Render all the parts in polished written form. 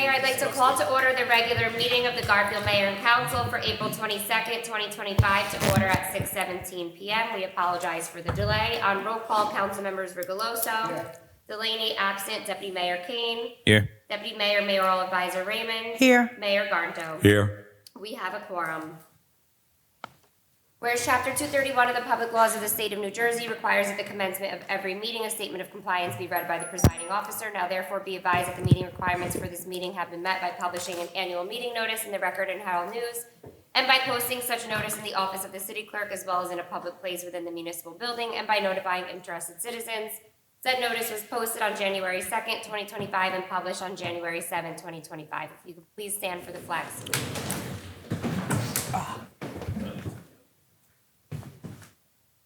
Mayor, I'd like to call to order the regular meeting of the Garfield Mayor and Council for April 22nd, 2025 to order at 6:17 p.m. We apologize for the delay. On roll call, council members Rigoloso, Delaney absent, Deputy Mayor Kane. Here. Deputy Mayor, Mayoral Advisor Raymond. Here. Mayor Garnto. Here. We have a quorum. Whereas Chapter 231 of the Public Laws of the State of New Jersey requires at the commencement of every meeting a statement of compliance be read by the presiding officer. Now therefore be advised that the meeting requirements for this meeting have been met by publishing an annual meeting notice in the Record and Herald News and by posting such notice in the office of the city clerk as well as in a public place within the municipal building and by notifying interested citizens. Said notice was posted on January 2nd, 2025 and published on January 7th, 2025. If you could please stand for the flag salute.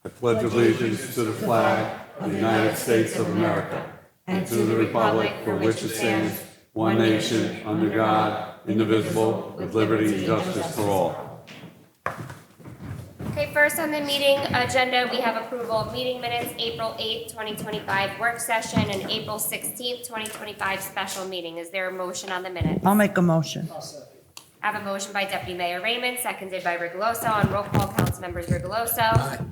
I pledge allegiance to the flag of the United States of America and to the republic for which it stands, one nation, under God, indivisible, with liberty and justice for all. Okay, first on the meeting agenda, we have approval of meeting minutes, April 8th, 2025 work session, and April 16th, 2025 special meeting. Is there a motion on the minutes? I'll make a motion. I have a motion by Deputy Mayor Raymond, seconded by Rigoloso. On roll call, council members Rigoloso.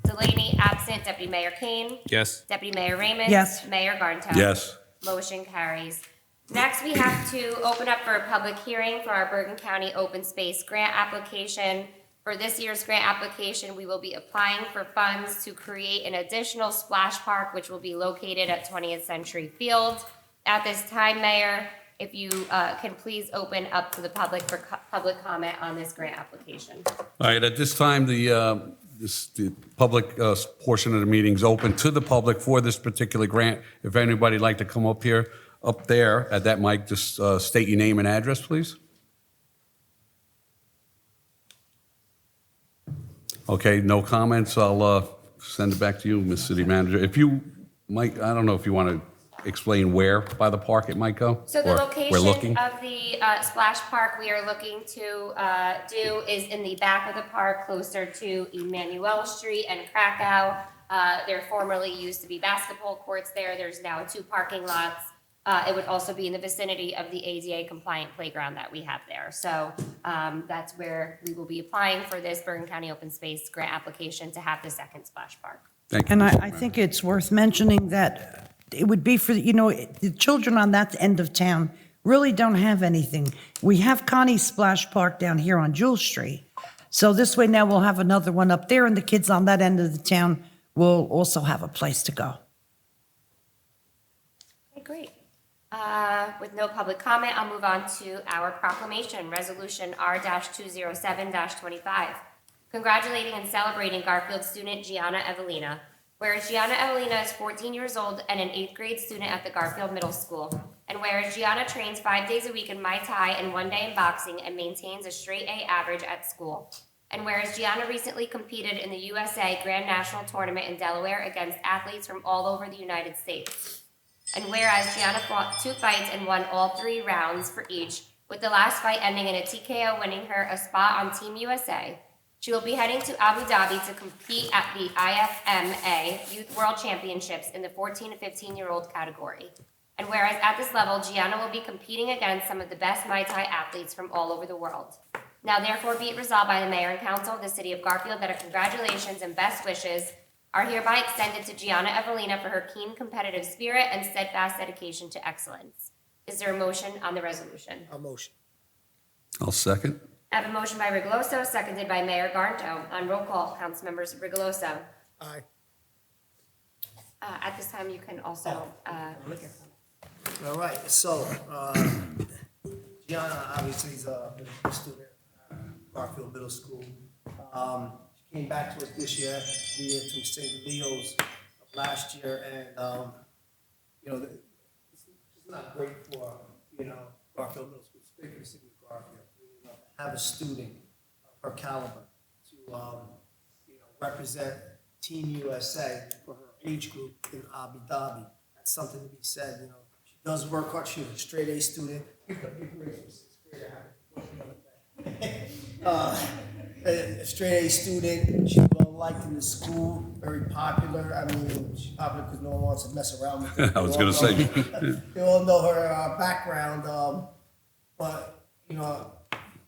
Delaney absent, Deputy Mayor Kane. Yes. Deputy Mayor Raymond. Yes. Mayor Garnto. Yes. Motion carries. Next, we have to open up for a public hearing for our Bergen County Open Space Grant application. For this year's grant application, we will be applying for funds to create an additional splash park, which will be located at 20th Century Field. At this time, Mayor, if you can please open up to the public for public comment on this grant application. All right, at this time, the public portion of the meeting is open to the public for this particular grant. If anybody'd like to come up here, up there at that mic, just state your name and address, please. Okay, no comments. I'll send it back to you, Ms. City Manager. If you might, I don't know if you want to explain where by the park it might go? So the Or location we're looking? of the splash park we are looking to do is in the back of the park, closer to Emmanuel Street and Krakow. There formerly used to be basketball courts there. There's now 2 parking lots. It would also be in the vicinity of the ADA compliant playground that we have there. So that's where we will be applying for this Bergen County Open Space Grant application to have the second splash park. Thank you. And I think it's worth mentioning that it would be for, the children on that end of town really don't have anything. We have Connie's Splash Park down here on Jewel Street. So this way now we'll have another one up there and the kids on that end of the town will also have a place to go. Okay, great. With no public comment, I'll move on to our proclamation, Resolution R-207-25, congratulating and celebrating Garfield student Gianna Evelina. Whereas Gianna Evelina is 14 years old and an 8th grade student at the Garfield Middle School. And whereas Gianna trains 5 days a week in Muay Thai and 1 day in boxing and maintains a straight A average at school. And whereas Gianna recently competed in the USA Grand National Tournament in Delaware against athletes from all over the United States. And whereas Gianna fought 2 fights and won all 3 rounds for each, with the last fight ending in a TKO winning her a spot on Team USA. She will be heading to Abu Dhabi to compete at the IFMA Youth World Championships in the 14 to 15-year-old category. And whereas at this level, Gianna will be competing against some of the best Muay Thai athletes from all over the world. Now therefore be it resolved by the Mayor and Council of the City of Garfield that our congratulations and best wishes are hereby extended to Gianna Evelina for her keen competitive spirit and steadfast dedication to excellence. Is there a motion on the resolution? A motion. I'll second. I have a motion by Rigoloso, seconded by Mayor Garnto. On roll call, council members Rigoloso. Aye. At this time, you can also make your comment. All right, so, Gianna obviously is a student at Garfield Middle School. She came back to us this year, through St. Leo's of last year, and, it's just not great for, Garfield Middle School. It's great for the city of Garfield. Have a student of her caliber to, represent Team USA for her age group in Abu Dhabi. That's something to be said, She does work hard. She's a straight A student. Picked up big grades from 6th grade. A straight A student. She's well liked in the school. Very popular. I mean, she's popular because no one wants to mess around with her. I was going to say. You all know her background. But, you know,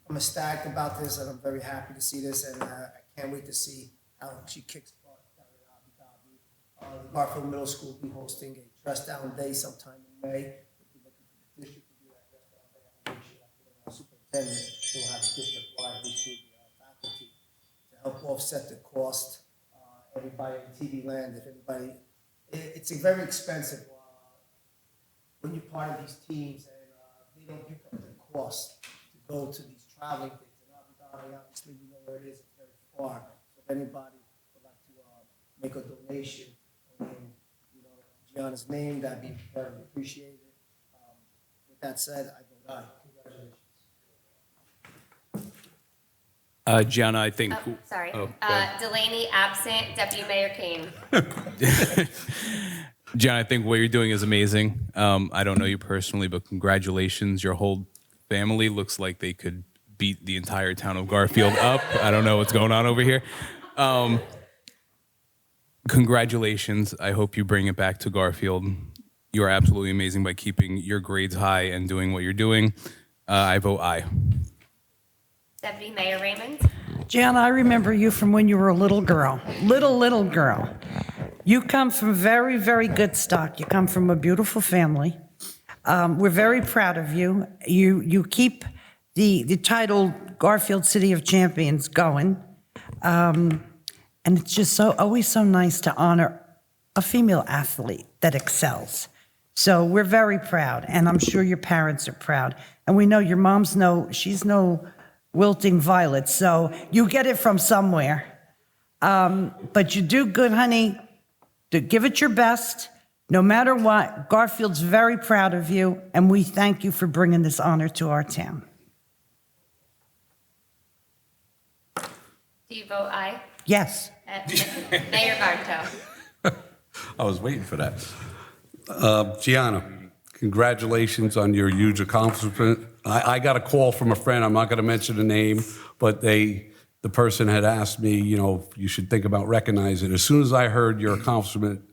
I'm ecstatic about this, and I'm very happy to see this, and I can't wait to see how she kicks butt down in Abu Dhabi. The Garfield Middle School will be hosting a dress down day sometime in May. We'll be looking for the district to do that dress down day. I'm pretty sure our superintendent will have a district-wide issue faculty to help offset the cost. Everybody in TV land, if anybody, it's a very expensive when you're part of these teams, and they don't pick up the cost to go to these traveling things. And Abu Dhabi, obviously, we know where it is, it's very far. So if anybody would like to make a donation in, you know, Gianna's name, that'd be very appreciated. With that said, I vote aye. Congratulations. Gianna, I think. Oh, sorry. Oh, go ahead. Delaney absent, Deputy Mayor Kane. John, I think what you're doing is amazing. I don't know you personally, but congratulations. Your whole family looks like they could beat the entire town of Garfield up. I don't know what's going on over here. Congratulations. I hope you bring it back to Garfield. You are absolutely amazing by keeping your grades high and doing what you're doing. I vote aye. Deputy Mayor Raymond. Gianna, I remember you from when you were a little girl, little girl. You come from very, very good stock. You come from a beautiful family. We're very proud of you. You keep the title Garfield City of Champions going. And it's just always so nice to honor a female athlete that excels. So we're very proud, and I'm sure your parents are proud. And we know your mom's she's no wilting violet, so you get it from somewhere. But you do good, honey. Give it your best. No matter what, Garfield's very proud of you, and we thank you for bringing this honor to our town. Do you vote aye? Yes. Mayor Garto. I was waiting for that. Gianna, congratulations on your huge accomplishment. I got a call from a friend, I'm not going to mention the name, but the person had asked me, you know, you should think about recognizing it. As soon as I heard your accomplishment,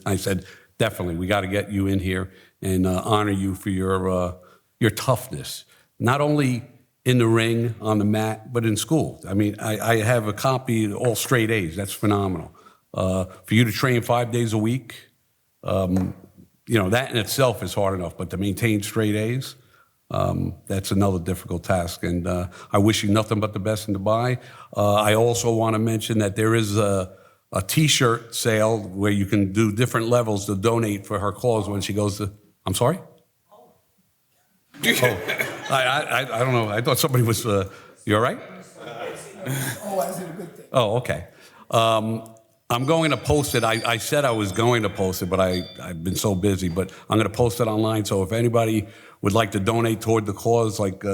I said, definitely, we got to get you in here and honor you for your toughness, not only in the ring, on the mat, but in school. I mean, I have a copy of all straight A's. That's phenomenal. For you to train 5 days a week, you know, that in itself is hard enough, but to maintain straight A's, that's another difficult task. And I wish you nothing but the best in Dubai. I also want to mention that there is a T-shirt sale where you can do different levels to donate for her cause when she goes to, I'm sorry? I don't know. I thought somebody was, you all right? Oh, is it a good thing? Oh, okay. I'm going to post it. I said I was going to post it, but I've been so busy. But I'm going to post it online. So if anybody would like to donate toward the cause, like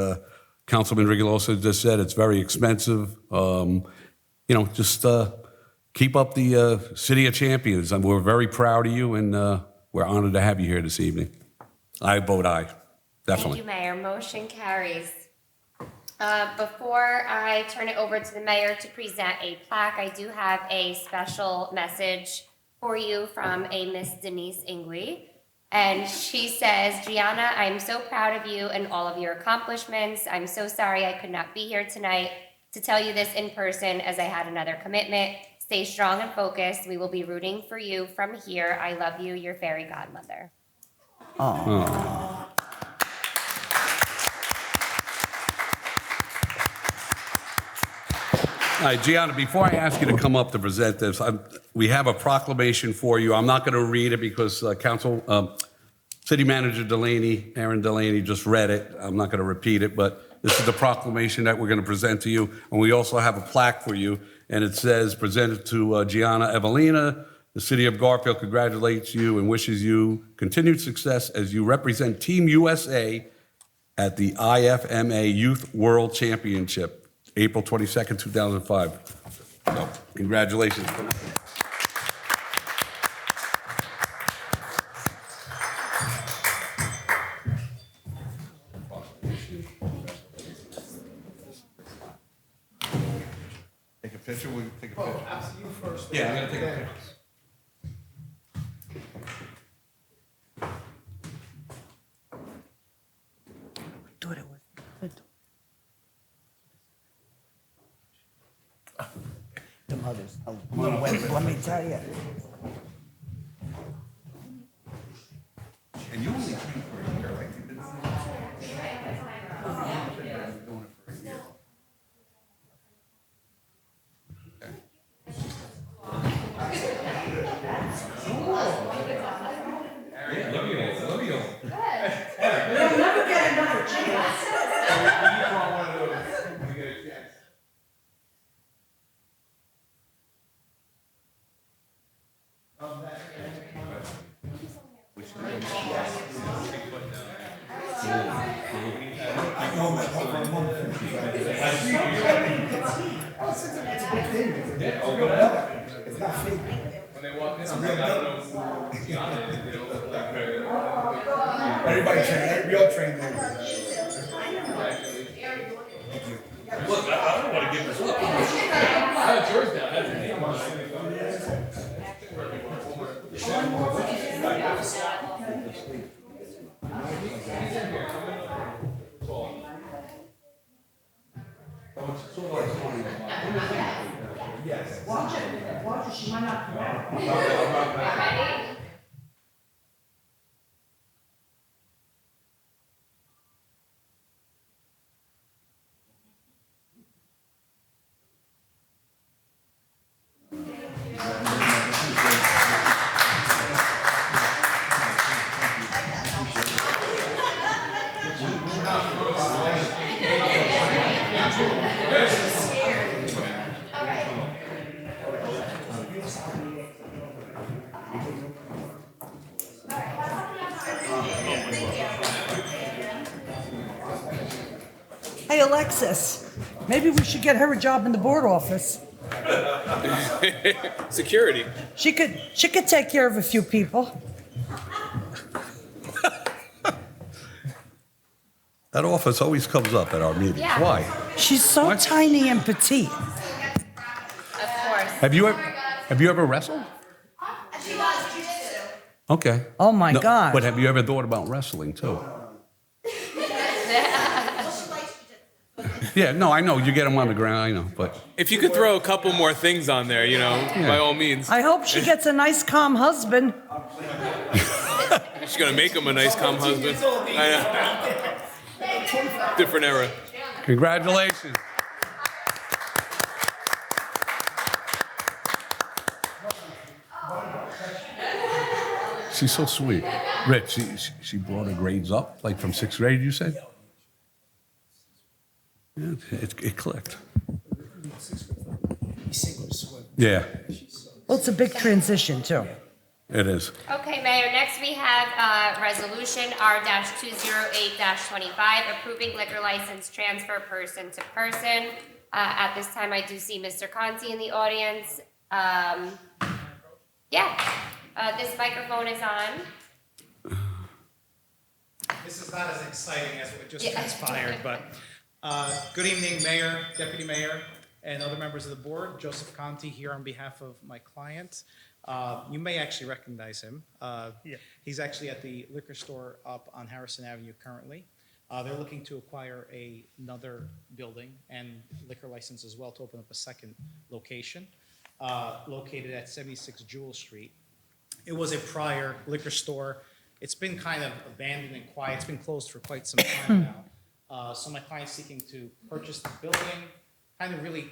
Councilman Rigolosa just said, it's very expensive. You know, just keep up the City of Champions. And we're very proud of you, and we're honored to have you here this evening. I vote aye. Definitely. Thank you, Mayor. Motion carries. Before I turn it over to the mayor to present a plaque, I do have a special message for you from a Miss Denise Ingwe. And she says, Gianna, I'm so proud of you and all of your accomplishments. I'm so sorry I could not be here tonight to tell you this in person as I had another commitment. Stay strong and focused. We will be rooting for you from here. I love you, your fairy godmother. Oh. All right, Gianna, before I ask you to come up to present this, we have a proclamation for you. I'm not going to read it because City Manager Delaney, Aaron Delaney, just read it. I'm not going to repeat it, but this is the proclamation that we're going to present to you. And we also have a plaque for you, and it says, presented to Gianna Evelina. The City of Garfield congratulates you and wishes you continued success as you represent Team USA at the IFMA Youth World Championship. April 22nd, 2005. So, congratulations. Take a picture? We'll take a picture. Absolutely first. Yeah, I'm going to take a picture. thought it was. The mothers. Oh, let me tell you. And you only came for a year, right? You didn't- You'll never get another chance. Everybody train, we all train there. Look, I don't want to give this up. That's yours now. That's your name on it. Watch it, she might not come out. Ready? Hey, Alexis, maybe we should get her a job in the board office. Security. She could take care of a few people. That office always comes up at our meetings. Yeah. Why? She's so What? tiny and petite. Of course. Have you ever wrestled? Okay. Oh, my No, God. But have you ever thought about wrestling too? Yeah, no, I know. You get them on the ground, I know, but If you could throw a couple more things on there, by all means. I hope she gets a nice, calm husband. She's gonna make him a nice, calm husband. I know. Different era. congratulations. She's so sweet. Rich, she brought her grades up, like from 6th grade, you said? Yeah, it clicked. Yeah, Well, it's a big transition, too. it is. Okay, Mayor, next we have Resolution R-208-25, approving liquor license transfer person to person. At this time, I do see Mr. Conti in the audience. This microphone is on. This is not as exciting as what just Yeah. transpired, but good evening, Mayor, Deputy Mayor, and other members of the board. Joseph Conti here on behalf of my client. You may actually recognize him. He's actually at the liquor store up on Harrison Avenue currently. They're looking to acquire another building and liquor license as well to open up a second location located at 76 Jewel Street. It was a prior liquor store. It's been kind of abandoned and quiet. It's been closed for quite some time now. So my client's seeking to purchase the building, kind of really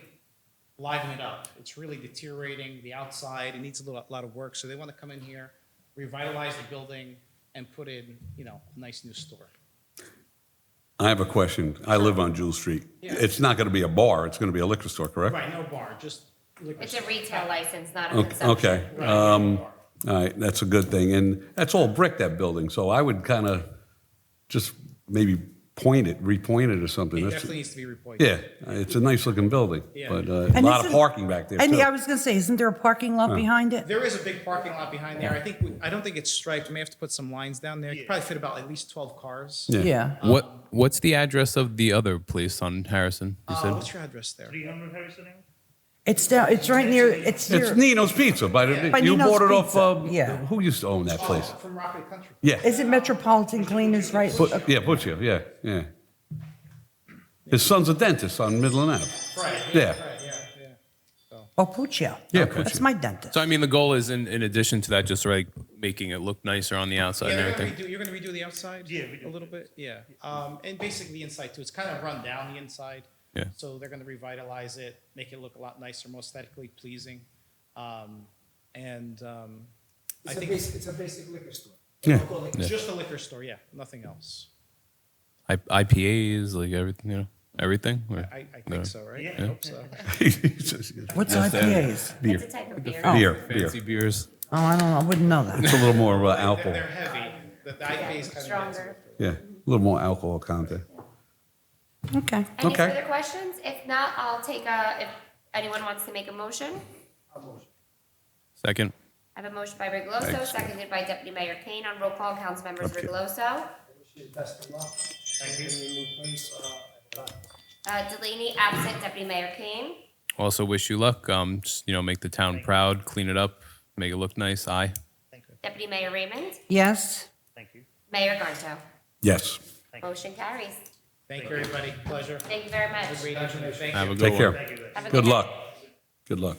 liven it up. It's really deteriorating the outside. It needs a lot of work. So they want to come in here, revitalize the building, and put in, a nice new store. I have a question. I live on Jewel Street. Yeah. It's not going to be a bar, it's going to be a liquor store, correct? Right, no bar, just liquor It's a store. retail license, not a Okay, consumption. okay. Right, no bar. All right, that's a good thing. And that's all brick, that building, so I would kind of just maybe repoint it or something. It That's- definitely needs to be repointed. Yeah, it's a nice looking building, Yeah. but a And lot of isn't- parking back there And too. I was going to say, isn't there a parking lot behind it? There is a big parking lot behind there. I don't think it's striped. We may have to put some lines down there. You could probably fit about at least 12 cars. Yeah. Yeah. What's the address of the other place on Harrison? You said. What's your address there? 300 Harrison Avenue? It's down, it's right near, it's It's near, Nino's Pizza, By you Nino's bought it Pizza, off, yeah. who used to own that place? From Rockaway Country. Yeah, is it Metropolitan Cleaners, right? Yeah, Butcher, yeah. His son's a dentist on Midland Ave. Right. Yeah. Right, yeah. Oh, Puccio. Yeah, That's Puccio. my dentist. So I mean, the goal is in addition to that, just like making it look nicer on the outside Yeah, and they're everything. gonna you're gonna redo the outside? Yeah, we do. A little bit, yeah. And basically the inside too, it's kind of run down the inside. Yeah. So they're gonna revitalize it, make it look a lot nicer, more aesthetically pleasing. I think It's a basic liquor store. Yeah. Local liquor it's just a liquor store, yeah, nothing else. IPAs, like everything, you know, everything. Or- I No. think so, right? Yeah. I hope so. What's IPAs? Beer. It's a type of beer. Beer. Fancy beers. Oh, I don't know. I wouldn't know that. It's a little more They're alcohol. heavy, the IPA is kind of. Stronger. Yeah, a little more alcohol content. Okay. Any Okay. further questions? If not, I'll take if anyone wants to make a motion. Second. I have a motion by Rigloso, seconded by Deputy Mayor Kane. On roll call, Councilmembers Rigloso, Wish you the best of luck. Thank you. In your new place. Delaney, absent. Deputy Mayor Kane. Also wish you luck. Just, you know, make the town proud, clean it up, make it look nice. Aye. Deputy Mayor Raymond. Yes. Mayor Garto. Yes. Motion carries. Thank you, everybody, pleasure. Thank you very much. Have a great evening, thank Have you. a good Take care. one. Have a Good night. luck. Good luck.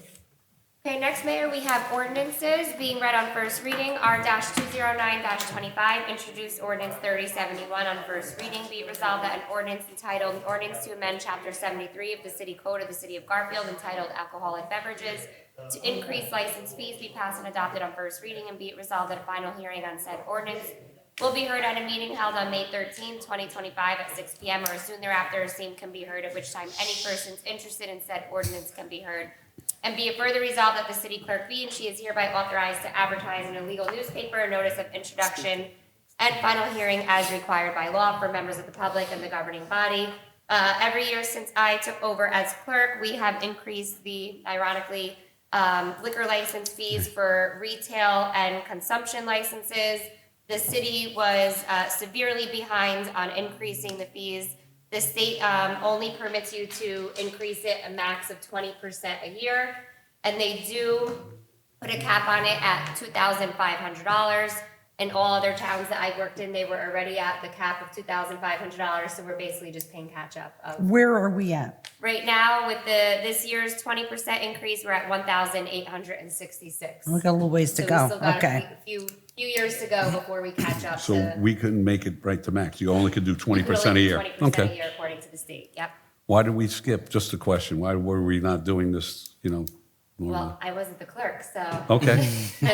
Okay, next, Mayor, we have ordinances being read on first reading. R-209-25, introduced ordinance 3071 on first reading. Be it resolved that an ordinance entitled, ordinance to amend chapter 73 of the city code of the city of Garfield entitled alcoholic beverages to increase license fees be passed and adopted on first reading, and be it resolved that a final hearing on said ordinance will be heard at a meeting held on May 13, 2025 at 6 p.m. or as soon thereafter, same can be heard, at which time any persons interested in said ordinance can be heard. And be it further resolved that the city clerk be and she is hereby authorized to advertise in a legal newspaper a notice of introduction and final hearing as required by law for members of the public and the governing body. Every year since I took over as clerk, we have increased the, ironically, liquor license fees for retail and consumption licenses. The city was severely behind on increasing the fees. The state only permits you to increase it a max of 20% a year, and they do put a cap on it at $2,500. In all other towns that I worked in, they were already at the cap of $2,500, so we're basically just paying catch up. Where are we at? Right now, with this year's 20% increase, we're at $1,866. We got a little ways to So go. we still got Okay. a few years to go before we catch up. So to, we couldn't make it right to max. You only could do we can 20% a only do year. 20% a Okay. year according to the state. Yep. Why did we skip? Just a question. Why were we not doing this, normally? Well, I wasn't the clerk, so. Okay.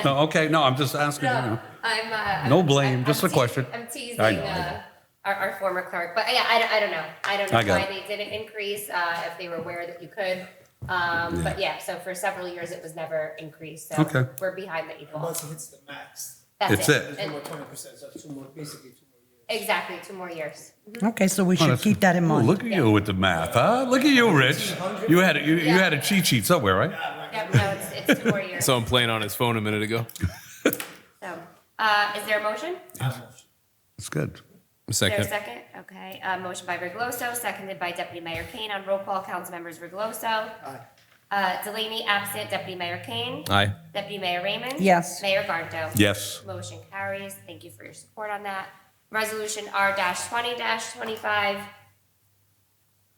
No, okay, no, I'm just asking, No, I'm. No blame, just a question. I'm teasing I know. our former clerk, but yeah, I don't know. I don't know I got why they didn't increase, if they were aware that you could. But yeah, so for several years, it was never increased, so Okay. we're behind the eight ball. Once it hits the max, That's It's it. there's And- no more 20%, so it's basically 2 more years. Exactly, 2 more years. Okay, so we should that's- keep that in Oh, mind. look at you with the math, huh? Look at you, Rich. You had a cheat sheet somewhere, right? Yep, no, it's 2 more years. So I'm playing on his phone a minute ago. So, is there a motion? It's good. Is there a Second. second? Okay, motion by Rigloso, seconded by Deputy Mayor Kane. On roll call, Councilmembers Rigloso. Delaney, absent. Deputy Mayor Kane. Aye. Deputy Mayor Raymond. Yes. Mayor Garto. Yes. Motion carries. Thank you for your support on that. Resolution R-20-25,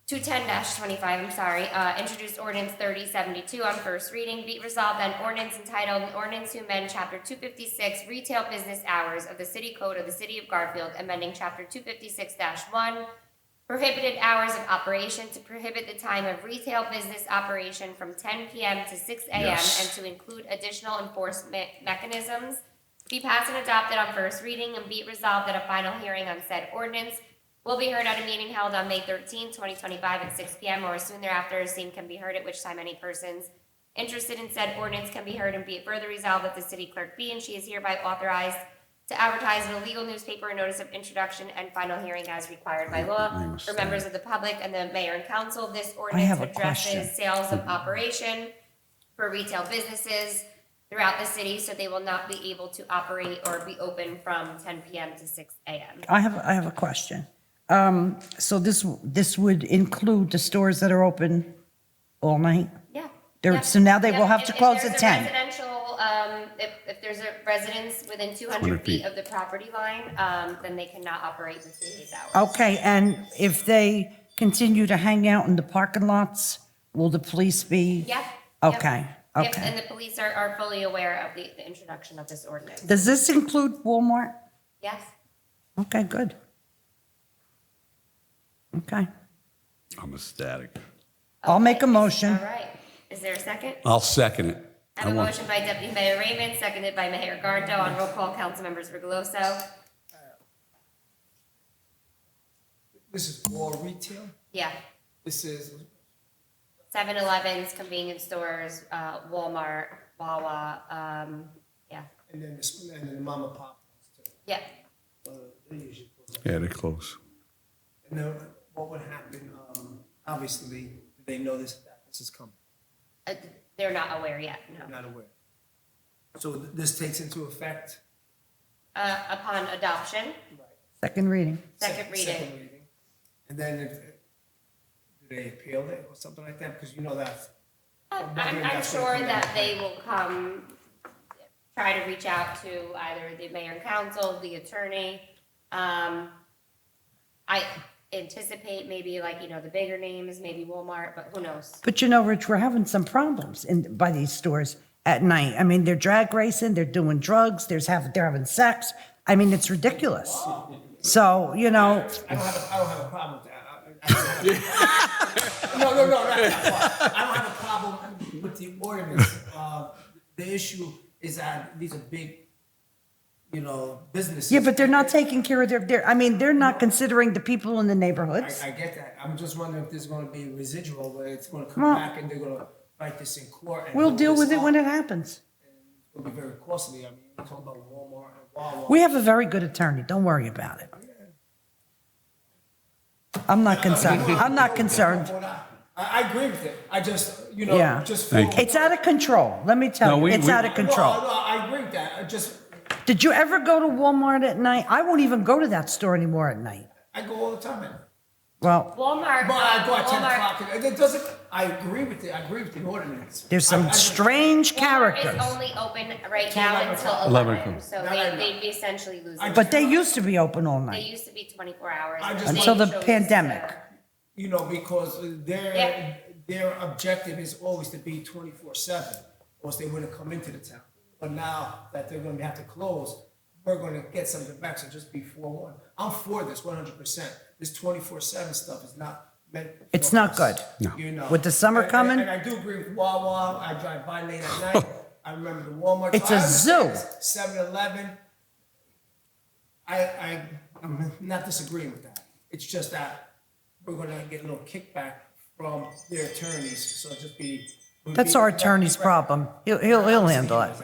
210-25, introduced ordinance 3072 on first reading. Be it resolved that an ordinance entitled, an ordinance to amend chapter 256 retail business hours of the city code of the city of Garfield, amending chapter 256-1, prohibited hours of operation to prohibit the time of retail business operation from 10 p.m. to 6 a.m. Yes. and to include additional enforcement mechanisms. Be passed and adopted on first reading, and be it resolved that a final hearing on said ordinance will be heard at a meeting held on May 13, 2025 at 6 p.m. or as soon thereafter, same can be heard, at which time any persons interested in said ordinance can be heard, and be it further resolved that the city clerk be and she is hereby authorized to advertise in a legal newspaper a notice of introduction and final hearing as required by law for members of the public and the mayor and council. This ordinance have a question. addresses sales of operation for retail businesses throughout the city, so they will not be able to operate or be open from 10 p.m. to 6 a.m. I have a question. So this would include the stores that are open all night? Yeah. There- Yep. so now they will Yep. have to close at 10. If there's a residential, if there's a residence within 200 100 feet feet. of the property line, then they cannot operate between these hours. Okay, and if they continue to hang out in the parking lots? Will the police be? Yep. Okay, Yep, okay. and the police are fully aware of the introduction of this ordinance. Does this include Walmart? Yes? Okay, good. Okay. I'm ecstatic. I'll make a motion. All right. Is there a second? I'll second it. I have a motion by Deputy Mayor Raymond, seconded by Mayor Garnto. On roll call, Councilmembers Rigoloso. This is all retail? Yeah. This is, 7-Elevens, convenience stores, Walmart, Wawa, yeah. and then the mom and pop ones too. Yeah. They usually close. Yeah, they're close. And then what would happen, obviously, do they know that this is coming? They're not aware yet, I'm no. not aware. So this takes into effect? Upon adoption, Second reading. second reading. And then do they appeal it or something like that? Because you know that. I'm sure that they will come, try to reach out to either the mayor and council, the attorney. I anticipate maybe like, the bigger names, maybe Walmart, but who knows? But Rich, we're having some problems by these stores at night. I mean, they're drag racing, they're doing drugs, they're having sex. I mean, it's ridiculous. So, I don't have a problem with that. No, not that part. I don't have a problem with the ordinance. The issue is that these are big, businesses. yeah, but they're not taking care of they're not considering the people in the neighborhoods. I get that. I'm just wondering if there's gonna be residual, where it's gonna come Well- back and they're gonna fight this in court. And We'll hold deal this with it when up. it happens. It'll be very costly. I mean, you're talking about Walmart and Wawa. We have a very good attorney. Don't worry about it. I'm not concerned. I'm not concerned. I agree with it. I just, Yeah. just. Thank It's out of control. Let me tell No, you, it's out of control. No, I agree with that. Did you ever go to Walmart at night? I won't even go to that store anymore at night. I go all the time. Well, Walmart, But I go at 10 Walmart, o'clock. And it doesn't, I agree with it. I agree with the ordinance. there's I some just- strange Walmart characters. is only open right now until 11 11, so No, no, no. they'd be essentially losing. But they used to be open all They night. used to be 24 hours. I and just- they Until the chose pandemic. Because Yeah. their objective is always to be 24/7, or else they wouldn't come into the town. But now that they're gonna have to close, we're gonna get something back, so just be forewarned. I'm for this 100%. This 24/7 stuff is not meant. for It's not us, good. No. With the summer And- coming? And I do agree with Wawa. I drive by late at night. I remember the Walmart. It's So I a zoo. understand 7-Eleven. I'm not disagreeing with that. It's just that we're gonna get a little kickback from their attorneys, so just be. That's our attorney's problem. He'll handle it.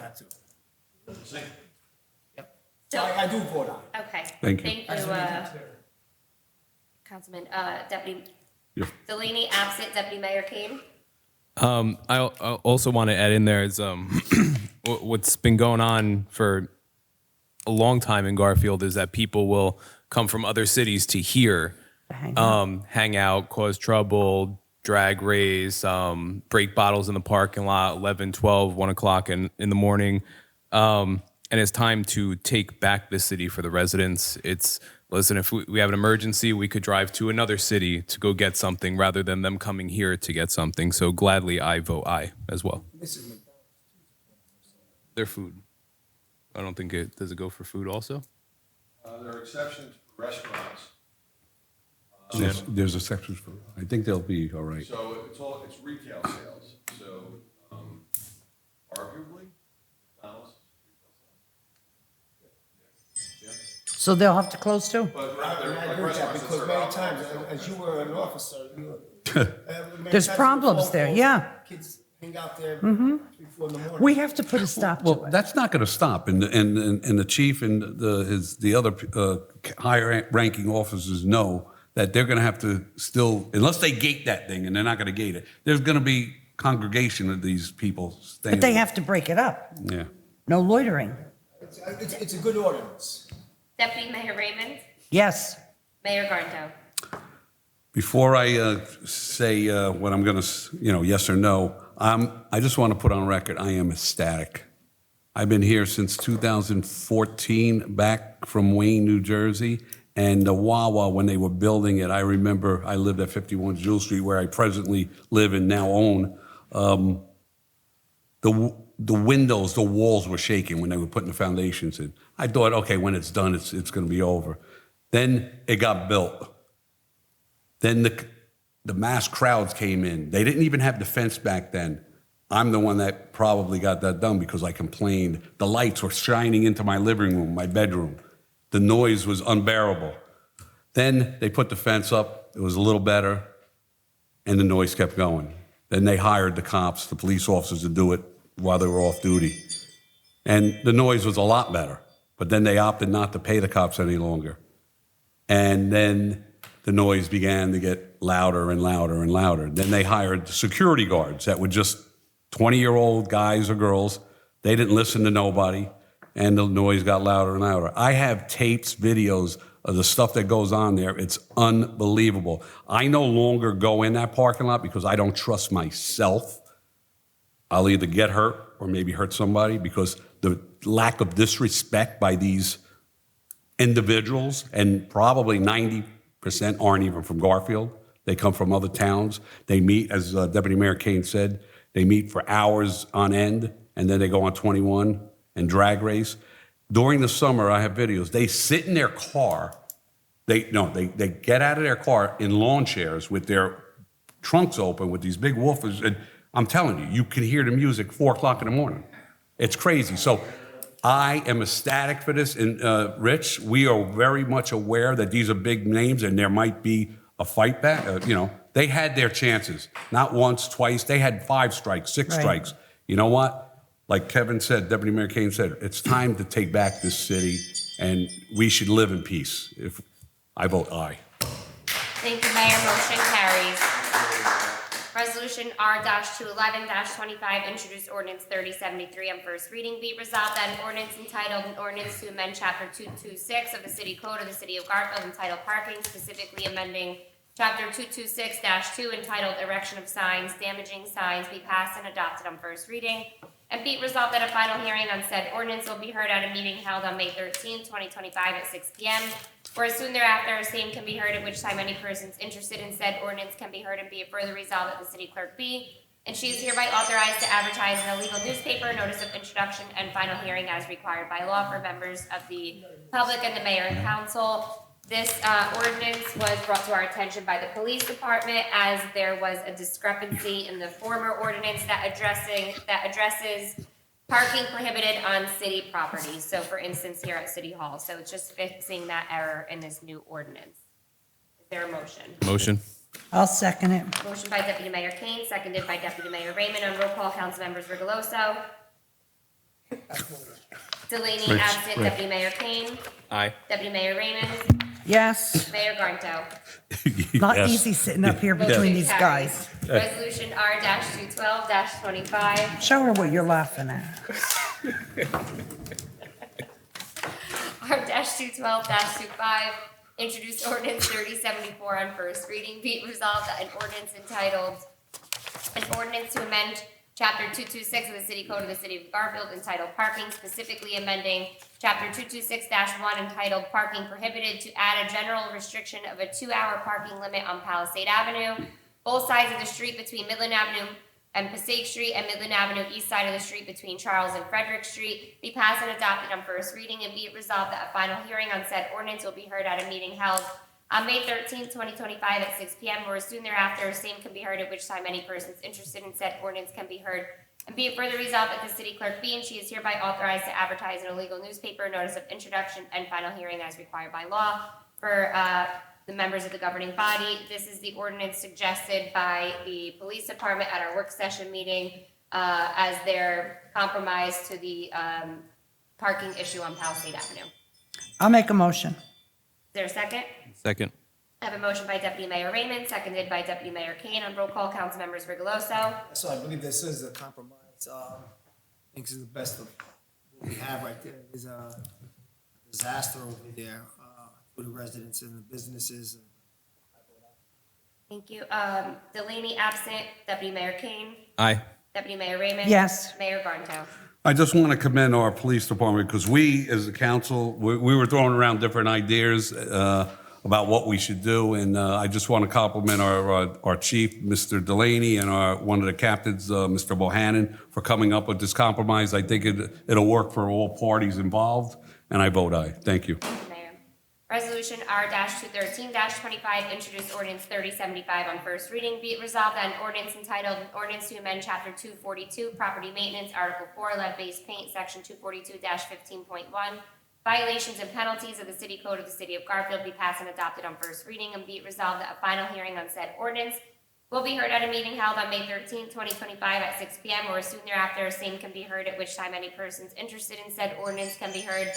So I do vote on it. Okay. Thank you. Thank you, Councilman, Deputy Yeah. Delaney, absent, Deputy Mayor Kane. I also want to add in there is what's been going on for a long time in Garfield is that people will come from other cities to here, hang out, cause trouble, drag race, break bottles in the parking lot, 11, 12, 1 o'clock in the morning. And it's time to take back the city for the residents. Listen, if we have an emergency, we could drive to another city to go get something rather than them coming here to get something. So gladly, I vote aye as well. This is McDonald's. Their food. I don't think does it go for food also? There are exceptions for restaurants, There's exceptions for, I think they'll be all right. so it's retail sales, so, arguably, McDonald's. So they'll have to close too? But And I like agree with that, restaurants that because serve many alcohol, times, as you were an officer, many There's times problems phone there, calls, yeah. Kids hang out there before in the morning. We have to put a stop to Well, it. that's not going to stop, and the chief and the other higher ranking officers know that they're going to have to still, unless they gate that thing, and they're not going to gate it, there's going to be congregation of these people staying. But they have to break it up. Yeah. No loitering. It's a good ordinance. Deputy Mayor Raymond, Yes. Mayor Garnto. Before I say what I'm going to, yes or no, I just want to put on record, I am ecstatic. I've been here since 2014, back from Wayne, New Jersey, And the Wawa, when they were building it, I remember I lived at 51 Jewel Street, where I presently live and now own. The windows, the walls were shaking when they were putting the foundations in. I thought, okay, when it's done, it's going to be over. Then it got built. Then the mass crowds came in. They didn't even have the fence back then. I'm the one that probably got that done because I complained. The lights were shining into my living room, my bedroom. The noise was unbearable. Then they put the fence up. It was a little better, and the noise kept going. Then they hired the cops, the police officers, to do it while they were off duty. And the noise was a lot better. But then they opted not to pay the cops any longer. And then the noise began to get louder and louder and louder. Then they hired security guards that were just 20-year-old guys or girls. They didn't listen to nobody, and the noise got louder and louder. I have tapes, videos of the stuff that goes on there. It's unbelievable. I no longer go in that parking lot because I don't trust myself. I'll either get hurt or maybe hurt somebody because the lack of disrespect by these individuals, and probably 90% aren't even from Garfield. They come from other towns. They meet, as Deputy Mayor Kane said, they meet for hours on end, and then they go on 21 and drag race. During the summer, I have videos. They sit in their car. They get out of their car in lawn chairs with their trunks open with these big woofers. And I'm telling you, you can hear the music 4 o'clock in the morning. It's crazy. So I am ecstatic for this. And Rich, we are very much aware that these are big names and there might be a fight back. They had their chances. Not once, twice. They had 5 strikes, 6 Right. strikes. You know what? Like Kevin said, Deputy Mayor Kane said, it's time to take back this city and we should live in peace. If I vote aye. Thank you, Mayor. Motion carries. Resolution R-211-25, introduced ordinance 3073 on first reading. Be it resolved that an ordinance entitled an ordinance to amend Chapter 226 of the City Code of the City of Garfield entitled Parking, specifically amending Chapter 226-2 entitled Erection of Signs, damaging signs, be passed and adopted on first reading. And be it resolved that a final hearing on said ordinance will be heard at a meeting held on May 13, 2025 at 6 p.m. or as soon thereafter, same can be heard, at which time any persons interested in said ordinance can be heard, and be it further resolved that the city clerk be, and she is hereby authorized to advertise in a legal newspaper notice of introduction and final hearing as required by law for members of the public and the mayor and council. This ordinance was brought to our attention by the police department as there was a discrepancy in the former ordinance that addresses parking prohibited on city property. So for instance, here at City Hall. So it's just fixing that error in this new ordinance. Is there a motion? Motion. I'll second it. Motion by Deputy Mayor Kane, seconded by Deputy Mayor Raymond. On roll call, council members Rigoloso. Delaney absent. Deputy Mayor Kane. Aye. Deputy Mayor Raymond. Yes, Mayor Garnto. not Yes. easy sitting up here between Motion these carries. guys. Resolution R-212-25. Show her what you're laughing at. R-212-25. Introduced ordinance 3074 on first reading. Be it resolved that an ordinance entitled, an ordinance to amend Chapter 226 of the City Code of the City of Garfield entitled Parking, specifically amending Chapter 226-1 entitled Parking Prohibited to add a general restriction of a 2-hour parking limit on Palisade Avenue, both sides of the street between Midland Avenue and Passaic Street, and Midland Avenue east side of the street between Charles and Frederick Street, be passed and adopted on first reading, and be it resolved that a final hearing on said ordinance will be heard at a meeting held on May 13, 2025 at 6 p.m. or as soon thereafter, same can be heard, at which time any persons interested in said ordinance can be heard. And be it further resolved that the city clerk be and she is hereby authorized to advertise in a legal newspaper notice of introduction and final hearing as required by law for the members of the governing body. This is the ordinance suggested by the police department at our work session meeting as their compromise to the parking issue on Palisade Avenue. I'll make a motion. Is there a second? Second. I have a motion by Deputy Mayor Raymond, seconded by Deputy Mayor Kane. On roll call, council members Rigoloso. So I believe this is a compromise. I think this is the best of what we have right there. There's a disaster over there for the residents and the businesses. Thank you. Delaney absent. Deputy Mayor Kane. Aye. Deputy Mayor Raymond. Yes. Mayor Garnto. I just want to commend our police department because we, as a council, we were throwing around different ideas about what we should do, and I just want to compliment our chief, Mr. Delaney, and one of the captains, Mr. Bohannon, for coming up with this compromise. I think it'll work for all parties involved, and I vote aye. Thank you. Mayor. Resolution R-213-25, introduced ordinance 3075 on first reading. Be it resolved that an ordinance entitled, "An Ordinance to Amend Chapter 242, Property Maintenance, Article 4, Lead-Based Paint, Section 242-15.1, Violations and Penalties of the City Code of the City of Garfield," be passed and adopted on first reading. And be it resolved that a final hearing on said ordinance will be heard at a meeting held on May 13th, 2025 at 6 p.m. or as soon thereafter, same can be heard, at which time any persons interested in said ordinance can be heard.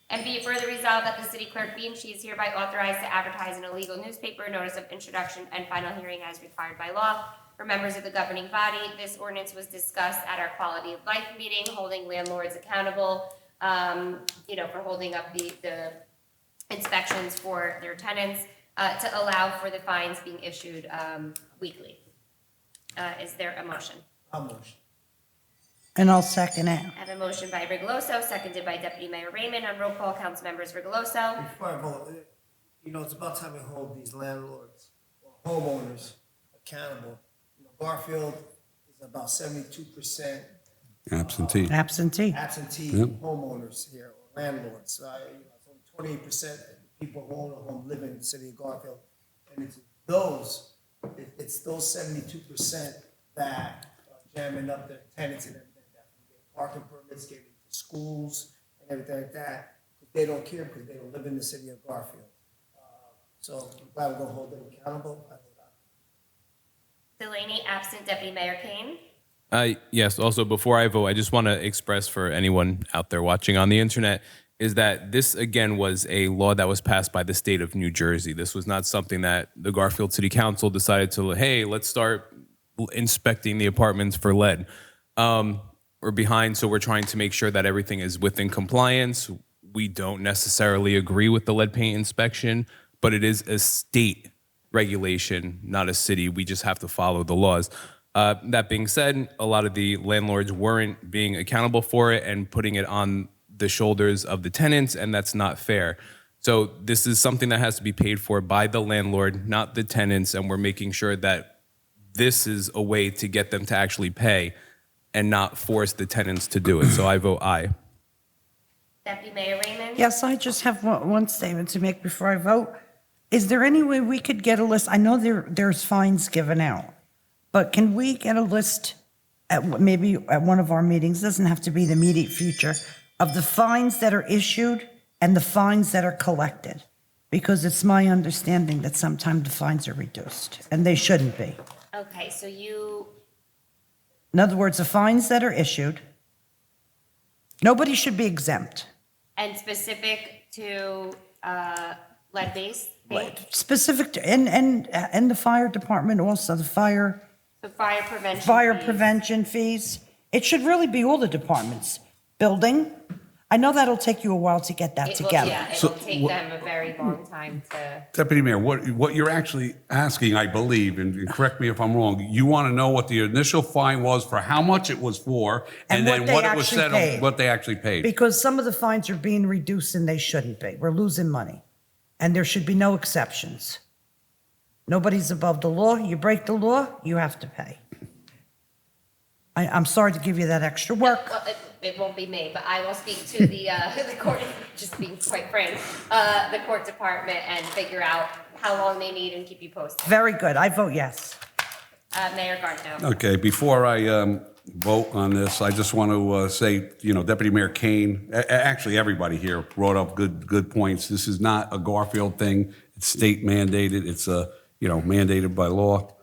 And be it further resolved that the city clerk be and she is hereby authorized to advertise in a legal newspaper notice of introduction and final hearing as required by law. For members of the governing body, this ordinance was discussed at our quality of life meeting, holding landlords accountable, for holding up the inspections for their tenants, to allow for the fines being issued weekly. Is there a motion? I'll motion. And I'll second it. I have a motion by Rigoloso, seconded by Deputy Mayor Raymond. On roll call, council members Rigoloso. Before I vote, it's about time we hold these landlords or homeowners accountable. Garfield is about 72% Absentee. Absentee. absentee Yep. homeowners here, or landlords. So, it's only 28% of the people who own a home live in the city of Garfield. And it's those 72% that are jamming up their tenants and everything, that can get parking permits, getting to schools and everything like that. They don't care because they don't live in the city of Garfield. So I'm glad we're gonna hold them accountable. I vote aye. Delaney, absent. Deputy Mayor Kane. Yes, also before I vote, I just want to express for anyone out there watching on the internet is that this, again, was a law that was passed by the state of New Jersey. This was not something that the Garfield City Council decided to, hey, let's start inspecting the apartments for lead. We're behind, so we're trying to make sure that everything is within compliance. We don't necessarily agree with the lead paint inspection, but it is a state regulation, not a city. We just have to follow the laws. That being said, a lot of the landlords weren't being accountable for it and putting it on the shoulders of the tenants, and that's not fair. So this is something that has to be paid for by the landlord, not the tenants, and we're making sure that this is a way to get them to actually pay and not force the tenants to do it. So I vote aye. Deputy Mayor Raymond. Yes, I just have one statement to make before I vote. Is there any way we could get a list? I know there's fines given out, but can we get a list maybe at one of our meetings, doesn't have to be the immediate future, of the fines that are issued and the fines that are collected? Because it's my understanding that sometimes the fines are reduced, and they shouldn't be. Okay, so In other words, the fines that are issued, nobody should be exempt. and specific to lead-based paint, Specific to, and the fire department also, the fire so fire prevention. fees. prevention fees. It should really be all the departments. Building, I know that'll take you a while to get that It will, together. yeah, it So will take them a very long time to. Deputy Mayor, what you're actually asking, I believe, and correct me if I'm wrong, you want to know what the initial fine was for how much it was for, And and then what they what it was actually settled, paid. what they actually paid. Because some of the fines are being reduced and they shouldn't be. We're losing money. And there should be no exceptions. Nobody's above the law. You break the law, you have to pay. I'm sorry to give you that extra work. Well, it won't be me, but I will speak to the court, just being quite frank, the court department and figure out how long they need and keep you posted. Very good. I vote yes. Mayor Gardner. Okay, before I vote on this, I just want to say, Deputy Mayor Kane, actually, everybody here brought up good points. This is not a Garfield thing. It's state mandated. It's, mandated by law.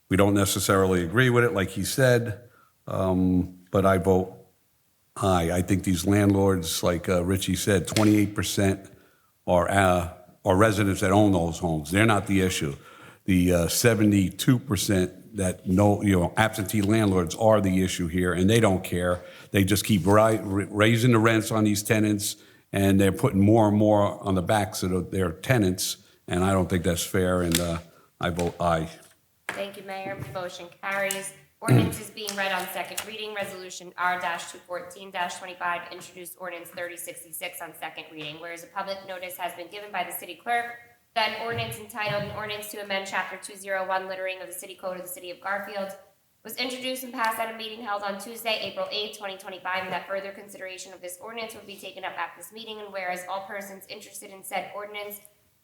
We don't necessarily agree with it, like he said, but I vote aye. I think these landlords, like Richie said, 28% are residents that own those homes. They're not the issue. The 72% that absentee landlords are the issue here, and they don't care. They just keep raising the rents on these tenants, and they're putting more and more on the backs of their tenants, and I don't think that's fair, and I vote aye. Thank you, Mayor. Motion carries. Ordinance is being read on second reading. Resolution R-214-25, introduced ordinance 3066 on second reading. Whereas a public notice has been given by the city clerk that an ordinance entitled an ordinance to amend chapter 201 littering of the city code of the city of Garfield was introduced and passed at a meeting held on Tuesday, April 8th, 2025, and that further consideration of this ordinance would be taken up at this meeting. And whereas all persons interested in said ordinance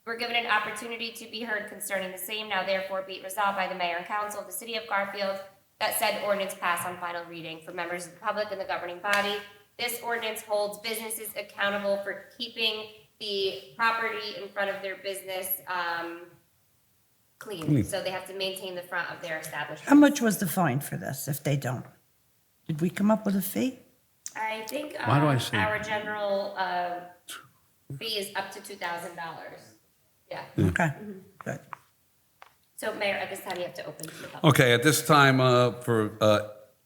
were given an opportunity to be heard concerning the same, now therefore be it resolved by the mayor and council of the city of Garfield that said ordinance pass on final reading. For members of the public and the governing body, this ordinance holds businesses accountable for keeping the property in front of their business clean. So they have to maintain the front of their establishment. How much was the fine for this if they don't? Did we come up with a fee? I think Why do I say- our general fee is up to $2,000. Yeah. Okay, good. So Mayor, at this time you have to open to the public. Okay, at this time, for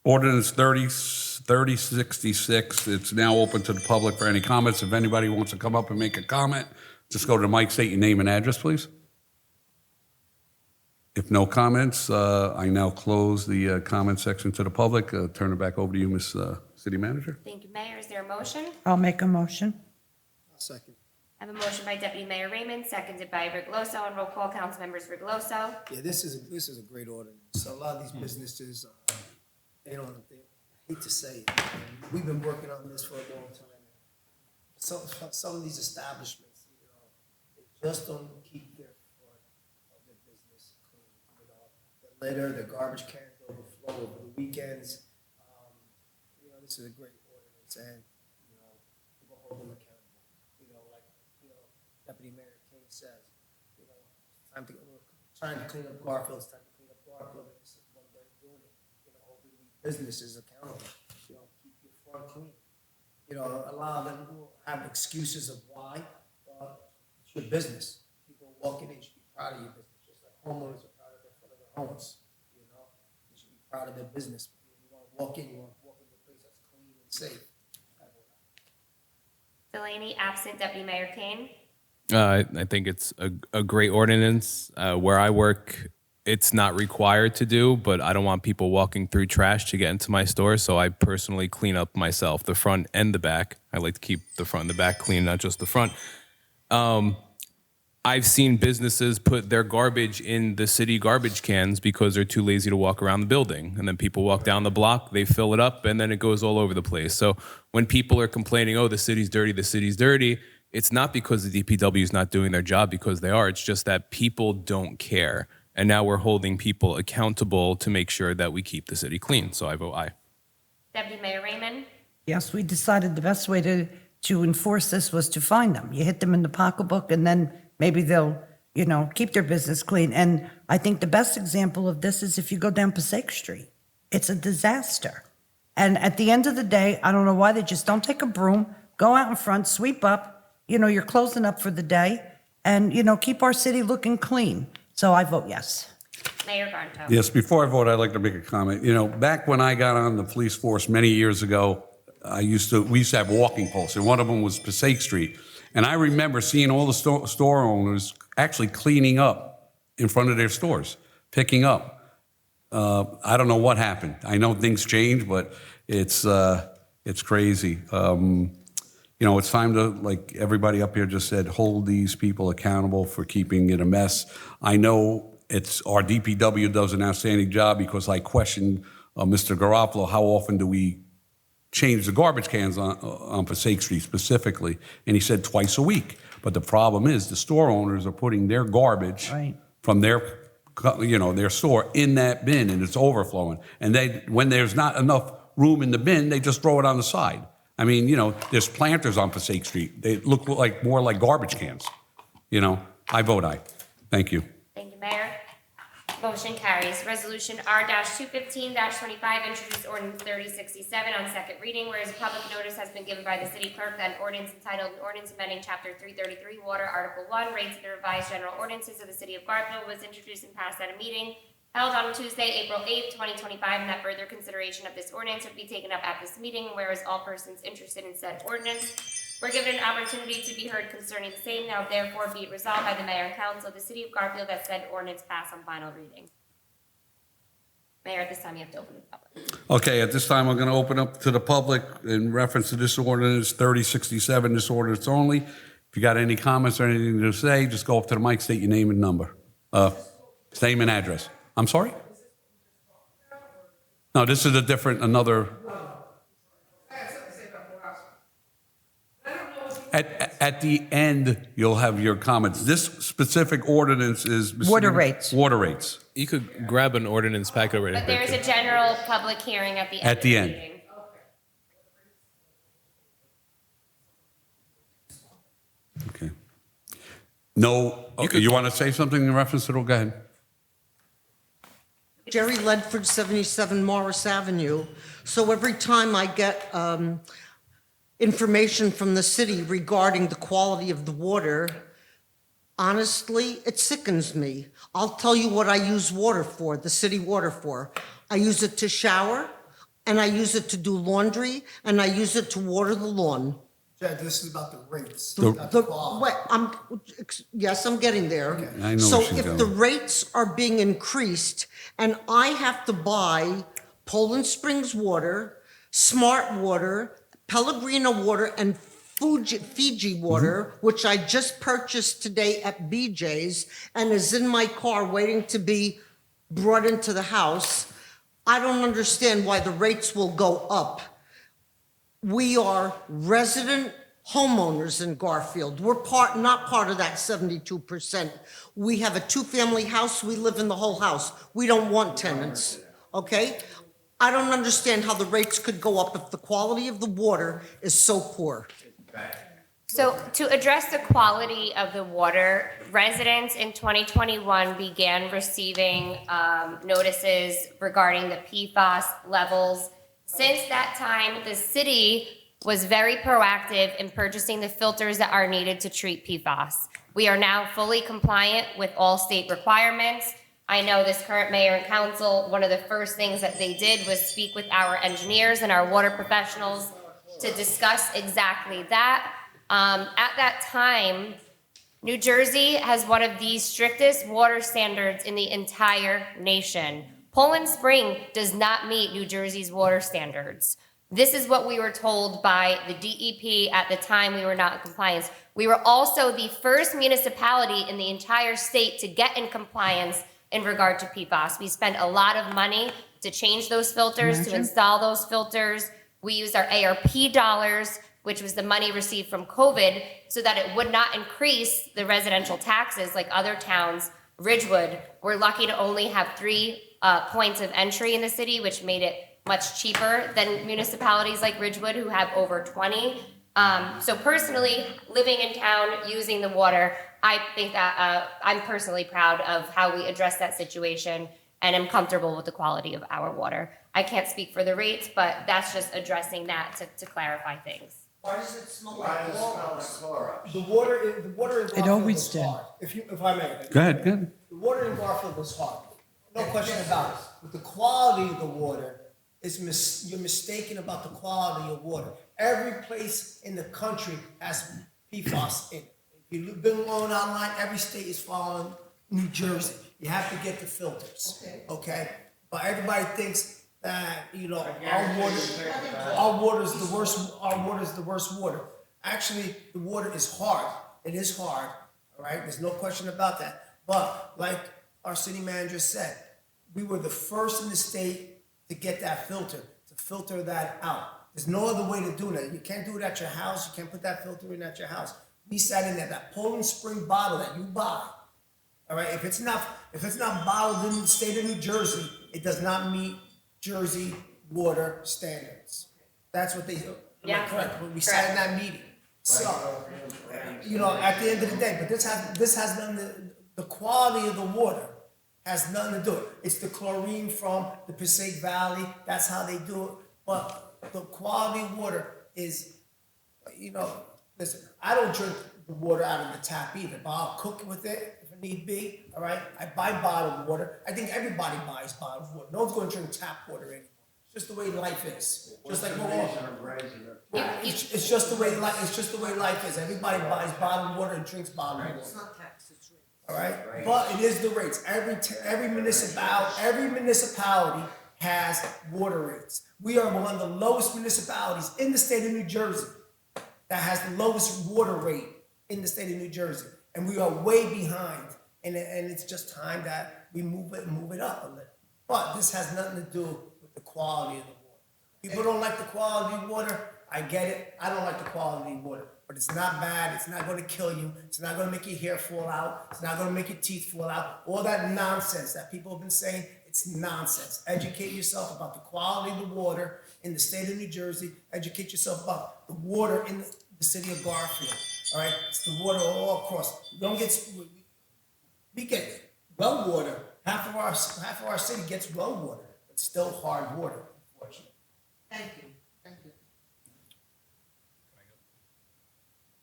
ordinance 3066, it's now open to the public for any comments. If anybody wants to come up and make a comment, just go to the mic, state your name and address, please. If no comments, I now close the comment section to the public. Turn it back over to you, Ms. City Manager. Thank you, Mayor. Is there a motion? I'll make a motion. I'll second. I have a motion by Deputy Mayor Raymond, seconded by Rigloso, and roll call council members Rigloso. Yeah, this is a great ordinance. So a lot of these businesses, they hate to say it. And we've been working on this for a long time. Some of these establishments, they just don't keep their front of their business clean. The litter, the garbage cans overflow over the weekends. This is a great ordinance, and we'll hold them accountable. Deputy Mayor King says, we're trying to clean up Garfield, it's time to clean up Garfield, and this is one way of doing it. Holding these businesses accountable, keep your front clean. A lot of them will have excuses of why, but it's your business. People walking in should be proud of your business, just like homeowners are proud of their front of their homes, They should be proud of their business. You want to walk in, you want to walk into a place that's clean and safe. Delaney, absent. Deputy Mayor Kane. I think it's a great ordinance. Where I work, it's not required to do, but I don't want people walking through trash to get into my store, so I personally clean up myself, the front and the back. I like to keep the front and the back clean, not just the front. I've seen businesses put their garbage in the city garbage cans because they're too lazy to walk around the building. And then people walk down the block, they fill it up, and then it goes all over the place. So when people are complaining, oh, the city's dirty, it's not because the DPW is not doing their job, because they are. It's just that people don't care. And now we're holding people accountable to make sure that we keep the city clean. So I vote aye. Deputy Mayor Raymond. Yes, we decided the best way to enforce this was to fine them. You hit them in the pocketbook, and then maybe they'll, keep their business clean. And I think the best example of this is if you go down Passaic Street. It's a disaster. And at the end of the day, I don't know why they just don't take a broom, go out in front, sweep up. You're closing up for the day, and, keep our city looking clean. So I vote yes. Mayor Garnto. Yes, before I vote, I'd like to make a comment. Back when I got on the police force many years ago, we used to have walking posts, and one of them was Passaic Street. And I remember seeing all the store owners actually cleaning up in front of their stores, picking up. I don't know what happened. I know things change, but it's crazy. It's time to, like everybody up here just said, hold these people accountable for keeping it a mess. I know our DPW does an outstanding job, because I questioned Mr. Garofalo, how often do we change the garbage cans on Passaic Street specifically? And he said twice a week. But the problem is the store owners are putting their garbage from their store in that bin, and it's overflowing. And when there's not enough room in the bin, they just throw it on the side. I mean, there's planters on Passaic Street. They look more like garbage cans. I vote aye. Thank you. Thank you, Mayor. Motion carries. Resolution R-215-25, introduced ordinance 3067 on second reading, whereas a public notice has been given by the city clerk that an ordinance entitled an ordinance amending chapter 333 water, article 1, rates of the revised general ordinances of the city of Garfield was introduced and passed at a meeting held on Tuesday, April 8th, 2025, and that further consideration of this ordinance would be taken up at this meeting, whereas all persons interested in said ordinance were given an opportunity to be heard concerning the same. Now therefore be it resolved by the mayor and council of the city of Garfield that said ordinance pass on final reading. Mayor, at this time you have to open the public. Okay, at this time, I'm going to open up to the public in reference to this ordinance, 3067, this ordinance only. If you got any comments or anything to say, just go up to the mic, state your name and number. Name and address. I'm sorry? No, this is another. At the end, you'll have your comments. This specific ordinance is. Water rates. Water rates. You could grab an ordinance packet right But there is a general public hearing at the end At of the the end. meeting. Okay. No, okay, you want to say something in reference to it? Go ahead. Jerry Ledford, 77 Morris Avenue. So every time I get information from the city regarding the quality of the water, honestly, it sickens me. I'll tell you what I use water for, the city water for. I use it to shower, and I use it to do laundry, and I use it to water the lawn. Judge, this is about the rates. not The, quality. yes, I'm getting there. I know So where she's if going. the rates are being increased and I have to buy Poland Springs water, Smart water, Pellegrino water, and Fiji water, which I just purchased today at BJ's and is in my car waiting to be brought into the house, I don't understand why the rates will go up. We are resident homeowners in Garfield. We're not part of that 72%. We have a two-family house. We live in the whole house. We don't want tenants, okay? I don't understand how the rates could go up if the quality of the water is so poor. So to address the quality of the water, residents in 2021 began receiving notices regarding the PFAS levels. Since that time, the city was very proactive in purchasing the filters that are needed to treat PFAS. We are now fully compliant with all state requirements. I know this current mayor and council, one of the first things that they did was speak with our engineers and our water professionals to discuss exactly that. At that time, New Jersey has one of the strictest water standards in the entire nation. Poland Spring does not meet New Jersey's water standards. This is what we were told by the DEP at the time we were not in compliance. We were also the first municipality in the entire state to get in compliance in regard to PFAS. We spent a lot of money to change those filters, to install those filters. We used our ARP dollars, which was the money received from COVID, so that it would not increase the residential taxes like other towns. Ridgewood, we're lucky to only have 3 points of entry in the city, which made it much cheaper than municipalities like Ridgewood, who have over 20. So personally, living in town, using the water, I think that I'm personally proud of how we addressed that situation and am comfortable with the quality of our water. I can't speak for the rates, but that's just addressing that to clarify things. Why does it smell like Clorox? The water in Garfield always was did. hard. If I may. Go ahead, go ahead. The water in Garfield was hard. No question about it. But the quality of the water is you're mistaken about the quality of water. Every place in the country has PFAS in it. If you've been going online, every state is following New Jersey. You have to get the filters, okay? But everybody thinks that, our water is the worst water. Actually, the water is hard. It is hard, all right? There's no question about that. But like our city manager said, we were the first in the state to get that filter, to filter that out. There's no other way to do that. You can't do it at your house. You can't put that filter in at your house. We sat in there, that Poland Spring bottle that you buy. All right, if it's not bottled in the state of New Jersey, it does not meet Jersey water standards. That's what they do. Yeah, Am I correct? When we sat in that meeting. So, at the end of the day, but this has nothing. The quality of the water has nothing to do with it. It's the chlorine from the Passaic Valley. That's how they do it. But the quality of water is, listen, I don't drink the water out of the tap either, but I'll cook with it if need be, all right? I buy bottled water. I think everybody buys bottled water. No one's going to drink tap water anymore. It's just the way life is. Just like we're all. It's just the way life is. Everybody buys bottled water and drinks bottled water. It's not taxed, it's rates. all right? But it is the rates. Every municipality has water rates. We are one of the lowest municipalities in the state of New Jersey that has the lowest water rate in the state of New Jersey, and we are way behind. And it's just time that we move it up a little. But this has nothing to do with the quality of the water. People don't like the quality of water. I get it. I don't like the quality of water, but it's not bad. It's not going to kill you. It's not going to make your hair fall out. It's not going to make your teeth fall out. All that nonsense that people have been saying, it's nonsense. Educate yourself about the quality of the water in the state of New Jersey. Educate yourself about the water in the city of Garfield. All right, it's the water all across. We get well water. Half of our city gets well water, but still hard water, unfortunately. Thank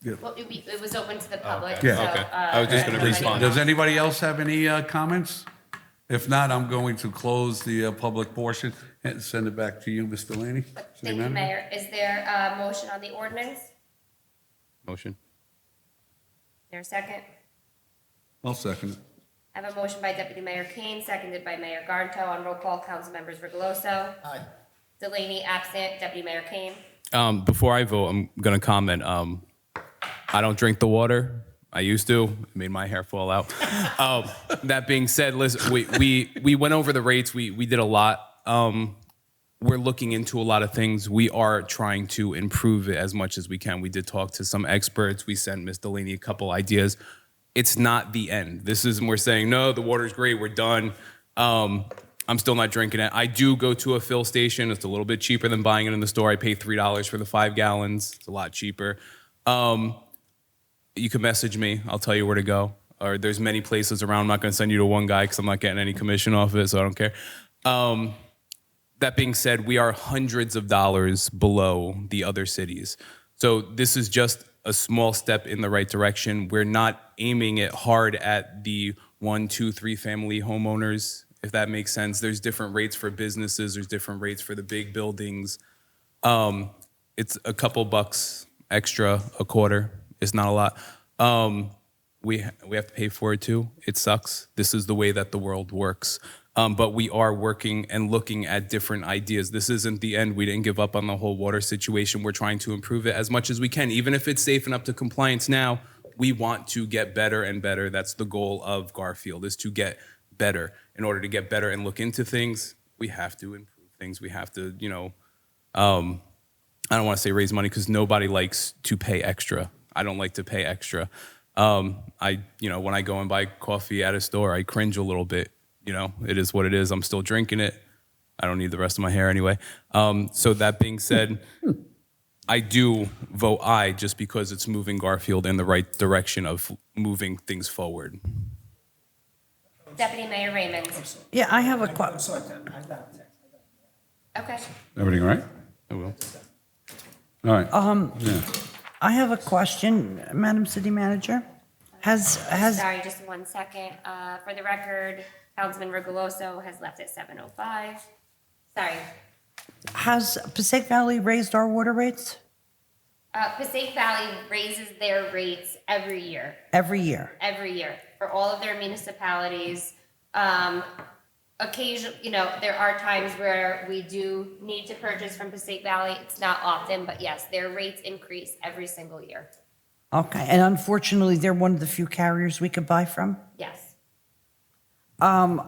you. Well, it was open to the public, Yeah. so. Okay. I was just gonna respond. Does anybody else have any comments? If not, I'm going to close the public portion and send it back to you, Mr. Laney. Thank you, Mayor. Is there a motion on the ordinance? Is Motion. there a second? I'll second it. I have a motion by Deputy Mayor Kane, seconded by Mayor Garnto. On roll call, council members Rigoloso, Aye. Delaney absent, Deputy Mayor Kane. Before I vote, I'm gonna comment. I don't drink the water. I used to. It made my hair fall out. That being said, listen, we went over the rates. We did a lot. We're looking into a lot of things. We are trying to improve it as much as we can. We did talk to some experts. We sent Ms. Delaney a couple ideas. It's not the end. We're saying, no, the water's great, we're done. I'm still not drinking it. I do go to a fill station. It's a little bit cheaper than buying it in the store. I pay $3 for the 5 gallons. It's a lot cheaper. You can message me. I'll tell you where to go. Or there's many places around. I'm not going to send you to one guy because I'm not getting any commission off of it, so I don't care. That being said, we are hundreds of dollars below the other cities. So this is just a small step in the right direction. We're not aiming it hard at the 1, 2, 3 family homeowners, if that makes sense. There's different rates for businesses. There's different rates for the big buildings. It's a couple bucks extra a quarter. It's not a lot. We have to pay for it too. It sucks. This is the way that the world works. But we are working and looking at different ideas. This isn't the end. We didn't give up on the whole water situation. We're trying to improve it as much as we can. Even if it's safe and up to compliance now, we want to get better and better. That's the goal of Garfield, is to get better. In order to get better and look into things, we have to improve things. We have to, I don't want to say raise money because nobody likes to pay extra. I don't like to pay extra. When I go and buy coffee at a store, I cringe a little bit. It is what it is. I'm still drinking it. I don't need the rest of my hair anyway. So that being said, I do vote aye just because it's moving Garfield in the right direction of moving things forward. Deputy Mayor Raymond. Yeah, I have a I'm question. sorry, I got a text. Okay. Everything all right? I will. All right. Yeah. I have a question, Madam City Manager. Has Sorry, just 1 second. For the record, Councilman Rigoloso has left at 7:05. Sorry. has Passaic Valley raised our water rates Passaic Valley raises their rates every year. every year? Every year for all of their municipalities. Occasionally, there are times where we do need to purchase from Passaic Valley. It's not often, but yes, their rates increase every single year. Okay, and unfortunately, they're one of the few carriers we could buy from. Yes. And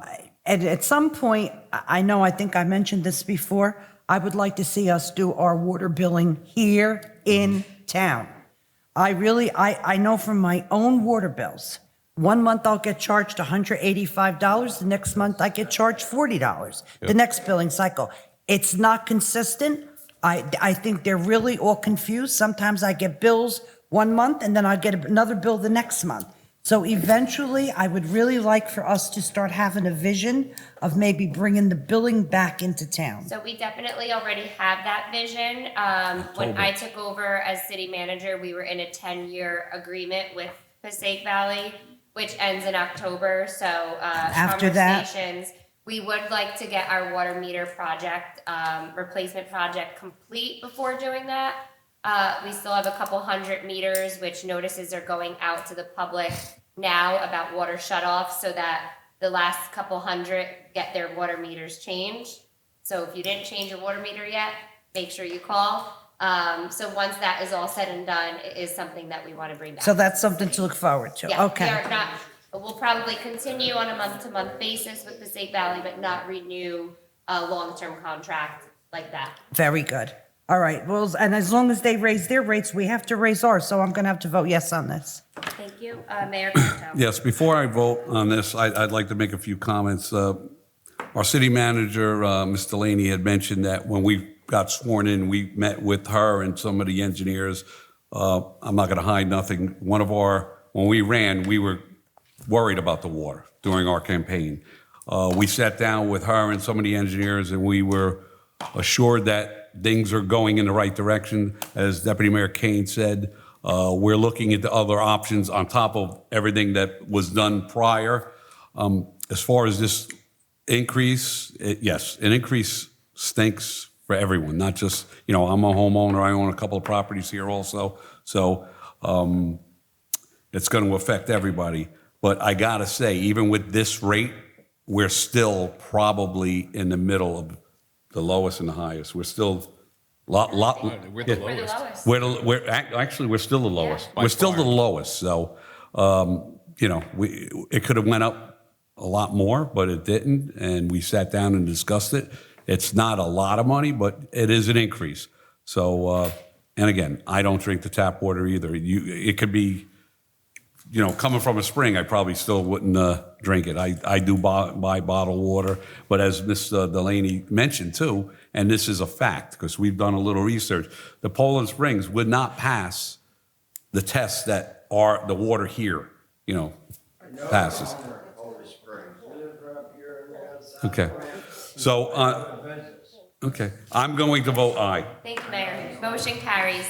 at some point, I think I mentioned this before, I would like to see us do our water billing here in town. I know from my own water bills, 1 month I'll get charged $185, the next month I get charged $40, the next billing cycle. It's not consistent. I think they're really all confused. Sometimes I get bills 1 month and then I get another bill the next month. So eventually, I would really like for us to start having a vision of maybe bringing the billing back into town. So we definitely already have that vision. When I took over as city manager, we were in a 10-year agreement with Passaic Valley, which ends in October. So After that- conversations, we would like to get our water meter project, replacement project complete before doing that. We still have a couple hundred meters, which notices are going out to the public now about water shutoffs so that the last couple hundred get their water meters changed. So if you didn't change your water meter yet, make sure you call. So once that is all said and done, it is something that we want to bring back. So that's something to look forward to. Yeah, we Okay. are not, we'll probably continue on a month-to-month basis with the State Valley, but not renew a long-term contract like that. Very good. All right. Well, and as long as they raise their rates, we have to raise ours. So I'm going to have to vote yes on this. Thank you. Mayor Kurto. Yes, before I vote on this, I'd like to make a few comments. Our city manager, Ms. Delaney, had mentioned that when we got sworn in, we met with her and some of the engineers. I'm not going to hide nothing. When we ran, we were worried about the water during our campaign. We sat down with her and some of the engineers, and we were assured that things are going in the right direction. As Deputy Mayor Kane said, we're looking at the other options on top of everything that was done prior. As far as this increase, yes, an increase stinks for everyone, not just, I'm a homeowner, I own a couple of properties here also, so it's going to affect everybody. But I gotta say, even with this rate, we're still probably in the middle of the lowest and the highest. We're still We're the yeah. We're the lowest. lowest. Actually, we're still the lowest. By We're still far. the lowest. So, it could have went up a lot more, but it didn't. And we sat down and discussed it. It's not a lot of money, but it is an increase. So, and again, I don't drink the tap water either. It could be, coming from a spring, I probably still wouldn't drink it. I do buy bottled water, but as Ms. Delaney mentioned too, and this is a fact because we've done a little research, the Poland Springs would not pass the tests that the water here, passes. Okay, so okay, I'm going to vote aye. Thank you, Mayor. Motion carries.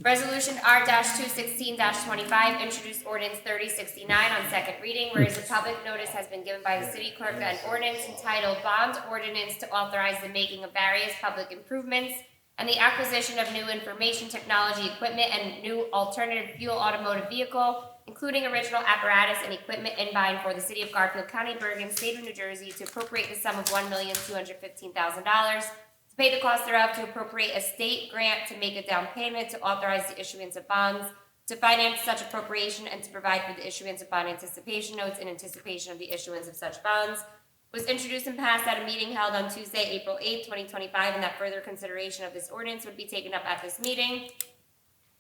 Resolution R-216-25, introduced ordinance 3069 on second reading, whereas a public notice has been given by the city clerk that an ordinance entitled Bond Ordinance to authorize the making of various public improvements and the acquisition of new information technology equipment and new alternative fuel automotive vehicle, including original apparatus and equipment in by and for the city of Garfield, County, Bergen, State of New Jersey, to appropriate the sum of $1,215,000, to pay the cost thereof, to appropriate a state grant to make a down payment, to authorize the issuance of bonds, to finance such appropriation, and to provide for the issuance of bond anticipation notes in anticipation of the issuance of such bonds, was introduced and passed at a meeting held on Tuesday, April 8, 2025, and that further consideration of this ordinance would be taken up at this meeting.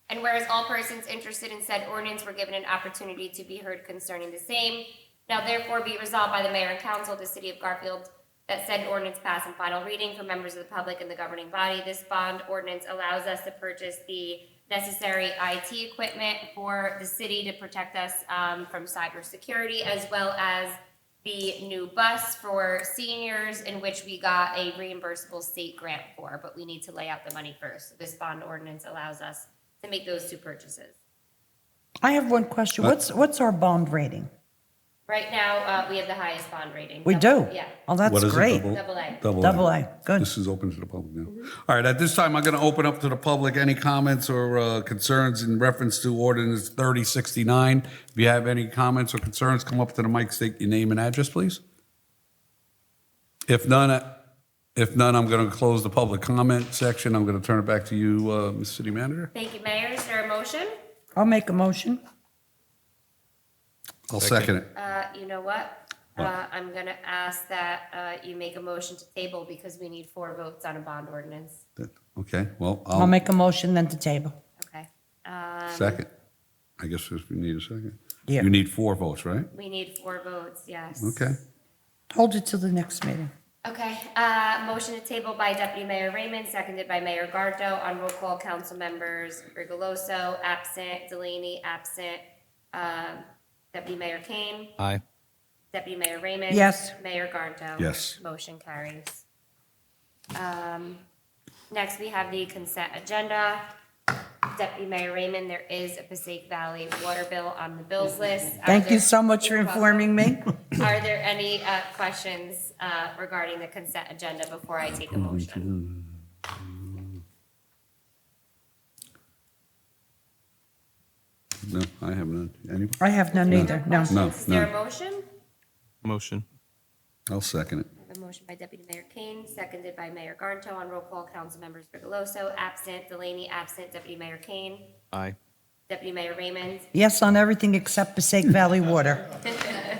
And whereas all persons interested in said ordinance were given an opportunity to be heard concerning the same, now therefore be resolved by the mayor and council of the city of Garfield that said ordinance pass in final reading for members of the public and the governing body. This bond ordinance allows us to purchase the necessary IT equipment for the city to protect us from cybersecurity, as well as the new bus for seniors, in which we got a reimbursable state grant for, but we need to lay out the money first. So this bond ordinance allows us to make those two purchases. I have one question. What's our bond rating? Right now, we have the highest bond rating. We do? Yeah, Oh, that's What is it, great. double A. Double A, good. This is open to the public now. All right, at this time, I'm going to open up to the public any comments or concerns in reference to ordinance 3069. If you have any comments or concerns, come up to the mic, state your name and address, please. If none, I'm going to close the public comment section. I'm going to turn it back to you, Ms. City Manager. Thank you, Mayor. Is there a motion? I'll make a motion. I'll second it. You know what? I'm gonna ask that you make a motion to table because we need 4 votes on a bond ordinance. Okay, well, I'll I'll make a motion then to table. Okay. second. I guess we need a second. Yeah. You need 4 votes, right? We need 4 votes, yes. Okay. Hold it till the next meeting. Okay, motion to table by Deputy Mayor Raymond, seconded by Mayor Gardo. On roll call, council members Rigoloso, absent, Delaney, absent, Deputy Mayor Kane, Aye. Deputy Mayor Raymond. Yes. Mayor Gardo. Yes. Motion carries. Next, we have the consent agenda. Deputy Mayor Raymond, there is a Passaic Valley water bill on the bills list. Thank you so much for informing me. Are there any questions regarding the consent agenda before I take a motion? No, I have none. Any? I have none either, no. No, Is there a no. motion? Motion. I'll second it. I have a motion by Deputy Mayor Kane, seconded by Mayor Garnto. On roll call, council members Fregeloso, absent, Delaney, absent, Deputy Mayor Kane, Aye. Deputy Mayor Raymond. Yes on everything except Passaic Valley Water.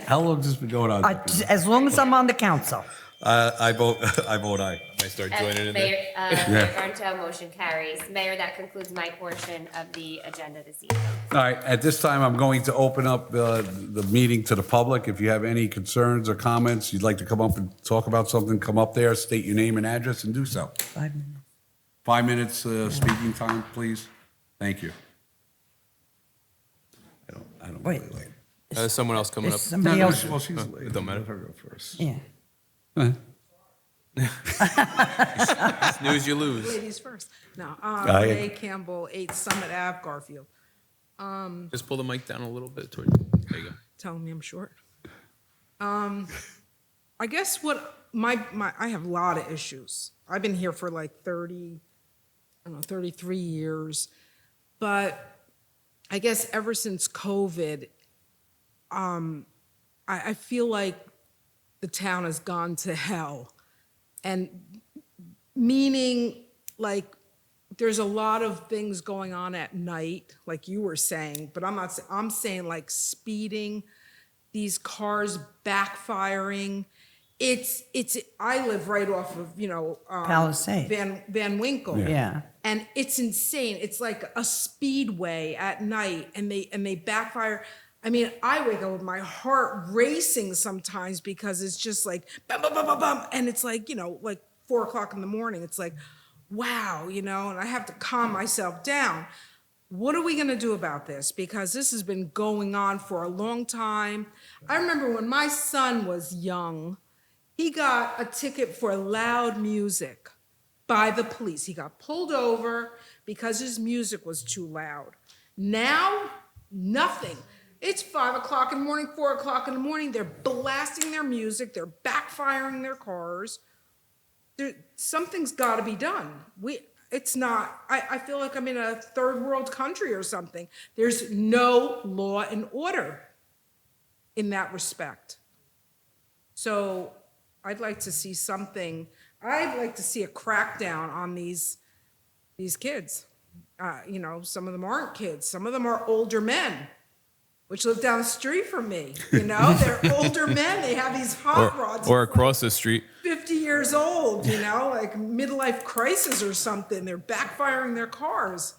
How long has this been going on? As long as I'm on the council. I vote, I vote aye. I start And joining in there. Mayor Garnto, motion carries. Mayor, that concludes my portion of the agenda this evening. All right, at this time, I'm going to open up the meeting to the public. If you have any concerns or comments, you'd like to come up and talk about something, come up there, state your name and address, and do so. 5 minutes. 5 minutes speaking time, please. Thank you. I don't Wait. really like. There's someone else coming Is up. somebody No, else? well, she's Oh, late. it don't matter. Let her go first. Yeah. Go ahead. Snooze, you lose. Ladies first. No, Aye. Renee Campbell, 8 Summit Ave, Garfield. Just pull the mic down a little bit toward you. There you go. Telling me I'm short. I guess what I have a lot of issues. I've been here for like 33 years. But I guess ever since COVID, I feel like the town has gone to hell. And meaning, like, there's a lot of things going on at night, like you were saying, but I'm saying like speeding, these cars backfiring. I live right off of, Palisade. Van Winkle. Yeah. And it's insane. It's like a speedway at night and they backfire. I mean, I wake up with my heart racing sometimes because it's just like bum, bum, bum, bum, bum. And it's like, like 4:00 in the morning. It's like, wow, and I have to calm myself down. What are we gonna do about this? Because this has been going on for a long time. I remember when my son was young, he got a ticket for loud music by the police. He got pulled over because his music was too loud. Now, nothing. It's 5:00 in the morning, 4:00 in the morning. They're blasting their music. They're backfiring their cars. Something's got to be done. It's not. I feel like I'm in a third world country or something. There's no law and order in that respect. So I'd like to see something. I'd like to see a crackdown on these kids. Some of them aren't kids. Some of them are older men, which live down the street from me. They're older men. They have these hot rods. Or across the street. 50 years old, like midlife crisis or something. They're backfiring their cars.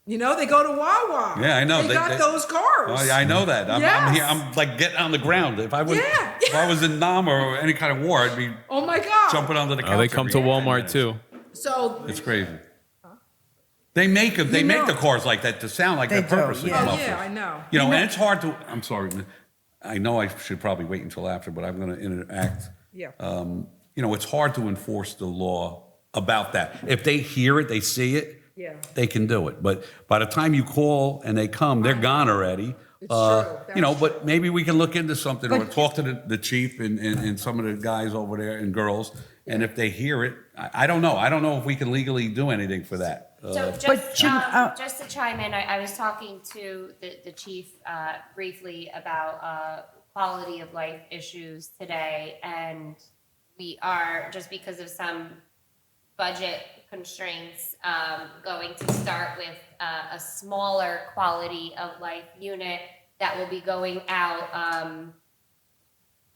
They go to Wawa. Yeah, I know. They got those cars. Oh, yeah, I know that. I'm Yes. here. I'm like getting on the ground. If I Yeah. was in Nam or any kind of war, I'd be Oh my God. jumping onto the couch. Oh, they come to every 10 Walmart minutes. too. So, It's crazy. They make the cars like that to sound like They they're do, purposely yeah. oh muffled. yeah, I know. And it's hard to. I'm sorry. I know I should probably wait until after, but I'm going to interact. Yeah. It's hard to enforce the law about that. If they hear it, they see it, Yeah. they can do it. But by the time you call and they come, they're gone already. It's true. That's But maybe we can look into something or But- talk to the chief and some of the guys over there and girls. And if they hear it, I don't know. I don't know if we can legally do anything for that. So But just to chime in, I was talking to the chief briefly about quality of life issues today, and we are, just because of some budget constraints, going to start with a smaller quality of life unit that will be going out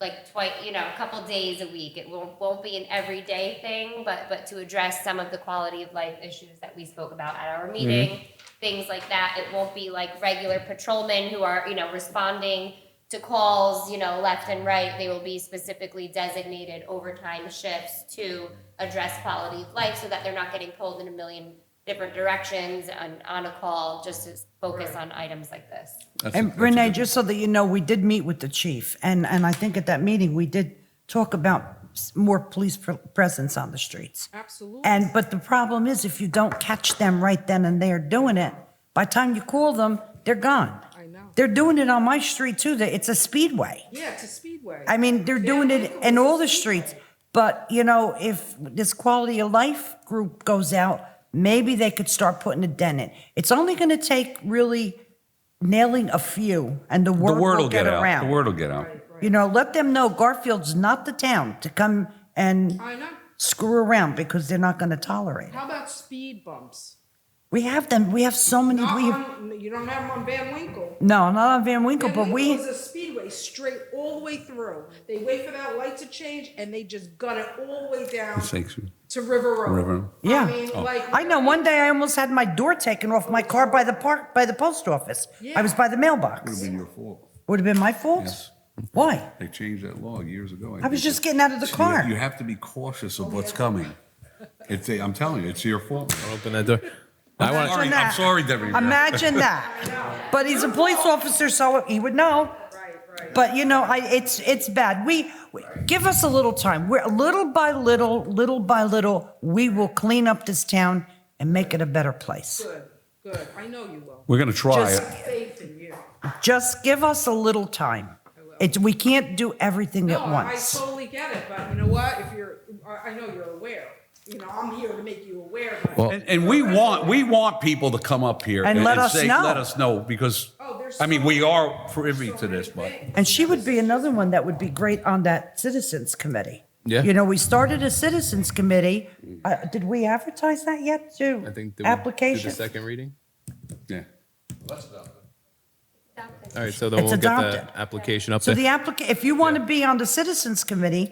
a couple days a week. It won't be an everyday thing, but to address some of the quality of life issues that we spoke about at our meeting, things like that. It won't be like regular patrolmen who are, responding to calls, left and right. They will be specifically designated overtime shifts to address quality of life so that they're not getting pulled in a million different directions on a call, just to focus on items like this. And Renee, just so that you know, we did meet with the chief, and I think at that meeting, we did talk about more police presence on the streets. Absolutely. But the problem is, if you don't catch them right then and there doing it, by the time you call them, they're gone. I know. They're doing it on my street too. It's a speedway. Yeah, it's a speedway. I mean, they're doing it in all the streets. But, if this quality of life group goes out, maybe they could start putting a dent in. It's only going to take really nailing a few, and the The word word will get around. out. The word will get out. You know, let them know Garfield's not the town to come and I know. screw around, because they're not going to tolerate it. How about speed bumps? We have them. We have so many. Not We have, on, you don't have them on Van Winkle. no, not on Van Winkle, Van but Winkle we. is a speedway straight all the way through. They wait for that light to change and they just gut it all the way down Sakes. to River Road. River. Yeah. I mean, like. I know. One day I almost had my door taken off my car by the post office. I was by the mailbox. Would have been your fault. Would have been my fault. Yes. Why? They changed that law years ago. I was just getting out of the car. You have to be cautious of what's coming. I'm telling you, it's your fault. Open that door. I want. Imagine that. I'm sorry, Debbie. Imagine that. But he's a police officer, so he would know. Right. But you know, it's bad. We give us a little time. We're little by little, we will clean up this town and make it a better place. Good. I know you will. We're going to try Just- it. Faith in you. Just give us a little time. We can't do everything No, at once. I totally get it, but you know what? I know you're aware. You know, I'm here to make you aware. But Well- And we want people to come up here And let us say, know. let us know, because, there's I mean, so we many- are privy to this, but. And she would be another one that would be great on that citizens committee. Yeah. You know, we started a citizens committee. Did we advertise that yet to I think the application? second reading. Yeah. All right, so then It's we'll get adopted. the application up So there. if you want to be on the citizens committee,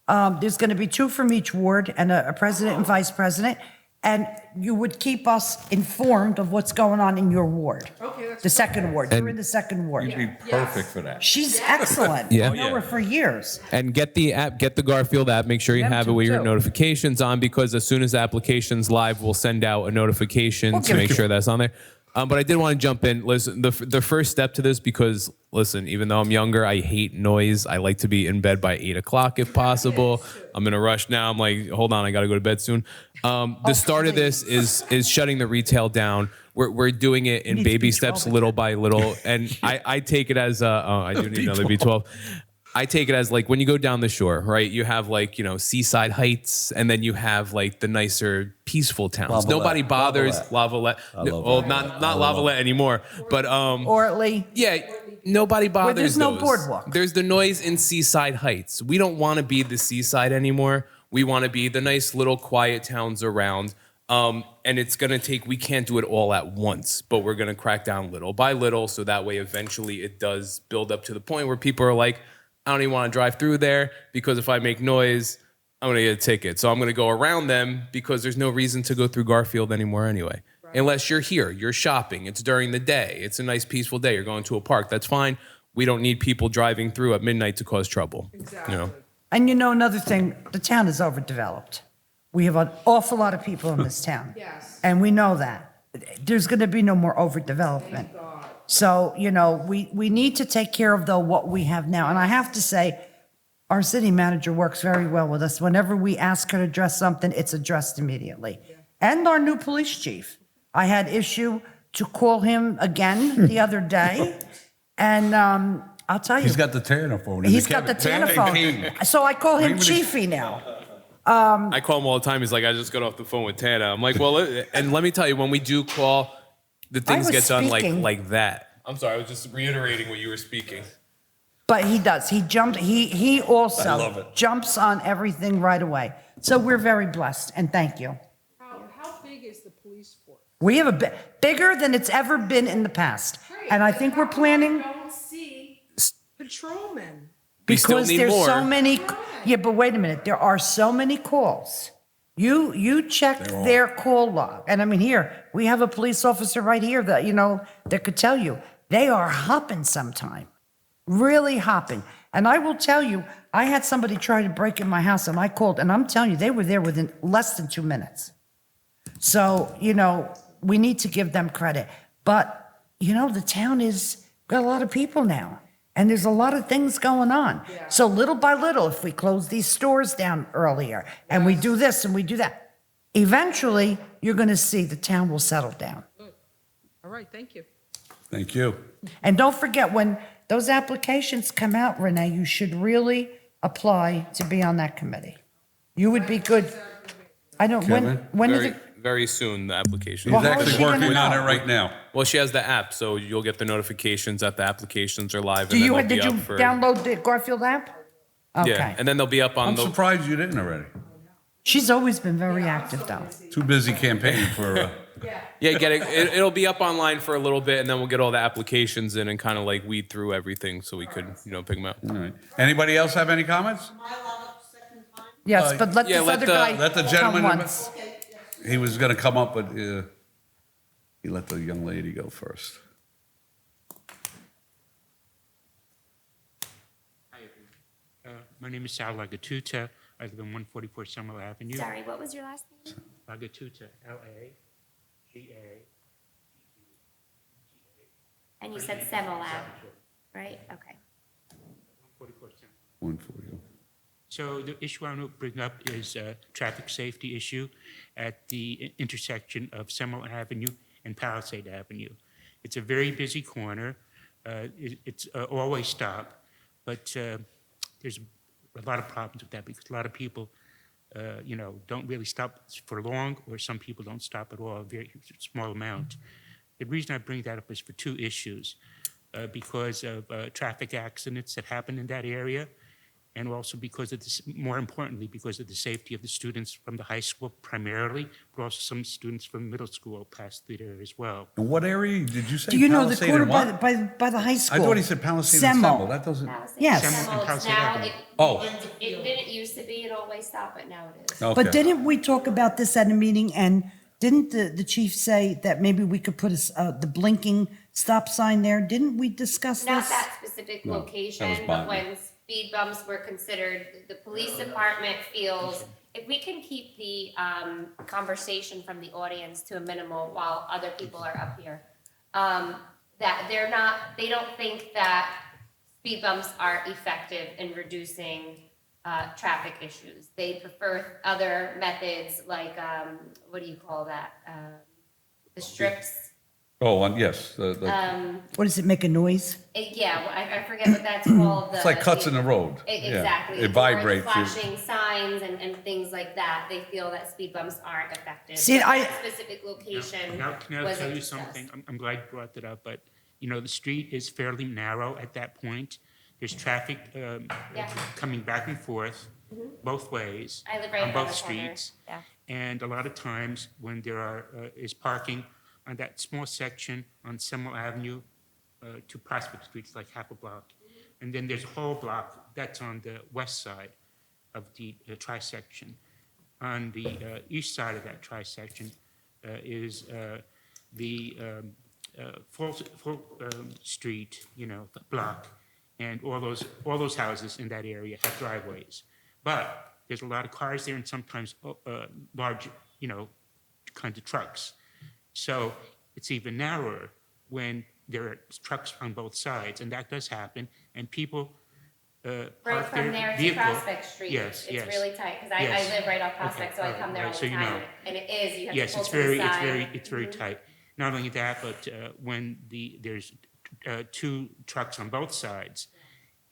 there's going to be 2 from each ward and a president and vice president. And you would keep us informed of what's going on in your ward. Okay, that's The second ward. You're in the second You'd ward. be perfect for that. She's excellent. Yeah. I know her for years. And get the app, get the Garfield app. Make sure you Them have it two, with your too. notifications on, because as soon as the application's live, we'll send out a notification to Okay. make sure that's on there. But I did want to jump in. Listen, the first step to this, because listen, even though I'm younger, I hate noise. I like to be in bed by 8 o'clock if possible. I'm in a rush now. I'm like, hold on, I got to go to bed soon. The start of this is shutting the retail down. We're doing it in Needs to baby be steps, 12 little by little, and I take it as I do need another B12. I take it as like when you go down the shore, right? You have like, Seaside Heights, and then you have like the nicer, peaceful towns. Lavalette. Nobody bothers Lavalette. No, well, not Lavalette anymore, but Ortley. yeah, nobody bothers there's no those. boardwalk. There's the noise in Seaside Heights. We don't want to be the seaside anymore. We want to be the nice little quiet towns around. And it's going to take, we can't do it all at once, but we're going to crack down little by little. So that way, eventually it does build up to the point where people are like, I don't even want to drive through there, because if I make noise, I'm going to get a ticket. So I'm going to go around them, because there's no reason to go through Garfield anymore anyway. Unless you're here, you're shopping, it's during the day, it's a nice peaceful day, you're going to a park, that's fine. We don't need people driving through at midnight to cause trouble. Exactly. You know? And another thing, the town is overdeveloped. We have an awful lot of people in this town. Yes. And we know that. There's going to be no more overdevelopment. So, we need to take care of, though, what we have now. And I have to say, our city manager works very well with us. Whenever we ask her to address something, it's addressed immediately. And our new police chief. I had issue to call him again the other day. And I'll tell you. He's got the Tanner phone. He's got the Tanner phone. So I call him Chiefy now. I call him all the time, he's like, I just got off the phone with Tana. I'm like, well, and let me tell you, when we do call, the things was get done speaking. like that. I'm sorry, I was just reiterating what you were speaking. But he does. He jumped. He also love it. jumps on everything right away. So we're very blessed, and thank you. How big is the police force? We have a bigger than it's ever been in the past, and I think we're planning Don't see patrolmen. We still because need there's more. so many. Yeah, but wait a minute. There are so many calls. You check their call log, and I mean, here we have a police officer right here that that could tell you they are hopping sometime, really hopping. And I will tell you, I had somebody try to break in my house, and I called, and I'm telling you, they were there within less than 2 minutes. So we need to give them credit, but the town is got a lot of people now. And there's a lot of things going on. So little by little, if we close these stores down earlier and we do this and we do that, eventually you're going to see the town will settle down. All right, thank you. Thank you. And don't forget, when those applications come out, Renee, you should really apply to be on that committee. You would be good. I don't, Kevin? when is Very, it? very soon, the application. He's Well, how is actually she gonna working on it know? right now. Well, she has the app, so you'll get the notifications that the applications are live. Do and then you, they'll be did you up for, download the Garfield app? Yeah, Okay. and then they'll be up on I'm the. surprised you didn't already. She's always been very active, though. Too busy campaigning for, Yeah, it'll be up online for a little bit, and then we'll get all the applications in and kind of like weed through everything so we could, pick them out. all right. Anybody else have any comments? Am I allowed up second time? Yes, but let yeah, this let other the- guy let the come gentleman- once. He was gonna come up, but he let the young lady go first. Hi, everyone. My name is Sal Lagatuta. I live on 144 Summer Avenue. Sorry, what was your last name? Lagatuta, L-A-G-A. And you said Semel Lab, right? Okay. 144 Summer. 140. So the issue I want to bring up is a traffic safety issue at the intersection of Semel Avenue and Palisade Avenue. It's a very busy corner. It's always stop, but there's a lot of problems with that because a lot of people, don't really stop for long, or some people don't stop at all, a very small amount. The reason I bring that up is for two issues, because of traffic accidents that happen in that area, and also because of this, more importantly, because of the safety of the students from the high school primarily, but also some students from middle school pass through there as well. In what area did you say? Do you know the Palisade quarter and by, what? by the high I school? thought he said Palisade and Semel. Semel. That doesn't. Yes. Semel and Palisade Now, Avenue. Oh. it didn't used to be an always stop, but now it is. Okay. But didn't we talk about this at a meeting, and didn't the chief say that maybe we could put the blinking stop sign there? Didn't we discuss Not this? that specific No, that was location, but Bonnie. when speed bumps were considered, the police department feels if we can keep the conversation from the audience to a minimal while other people are up here, that they don't think that speed bumps are effective in reducing traffic issues. They prefer other methods like, what do you call that? The strips. Oh, yes. What does it make a noise? Yeah, well, I forget what that's called. It's like cuts in the road. Yeah. Exactly. It Or the vibrates. flashing signs and things like that. They feel that speed bumps aren't effective. See, But I- that specific location Now, can I wasn't tell you discussed. something? I'm glad you brought that up, but, the street is fairly narrow at that point. There's traffic coming back and forth both ways. I live right on around both the corner. streets. Yeah. And a lot of times when there is parking on that small section on Semel Avenue to Prospect Street, it's like half a block. And then there's a whole block that's on the west side of the trisection. On the east side of that trisection is the full street, block, and all those houses in that area have driveways. But there's a lot of cars there and sometimes large, kinds of trucks. So it's even narrower when there are trucks on both sides, and that does happen. And people Right park from their there to vehicle. Prospect Street. Yes, It's yes. really tight, because I Yes. live right off Prospect, so I Okay, come there all right, the so you time. know. And it is, you have Yes, to pull it's to the very, side. it's very tight. Not only that, but when there's two trucks on both sides,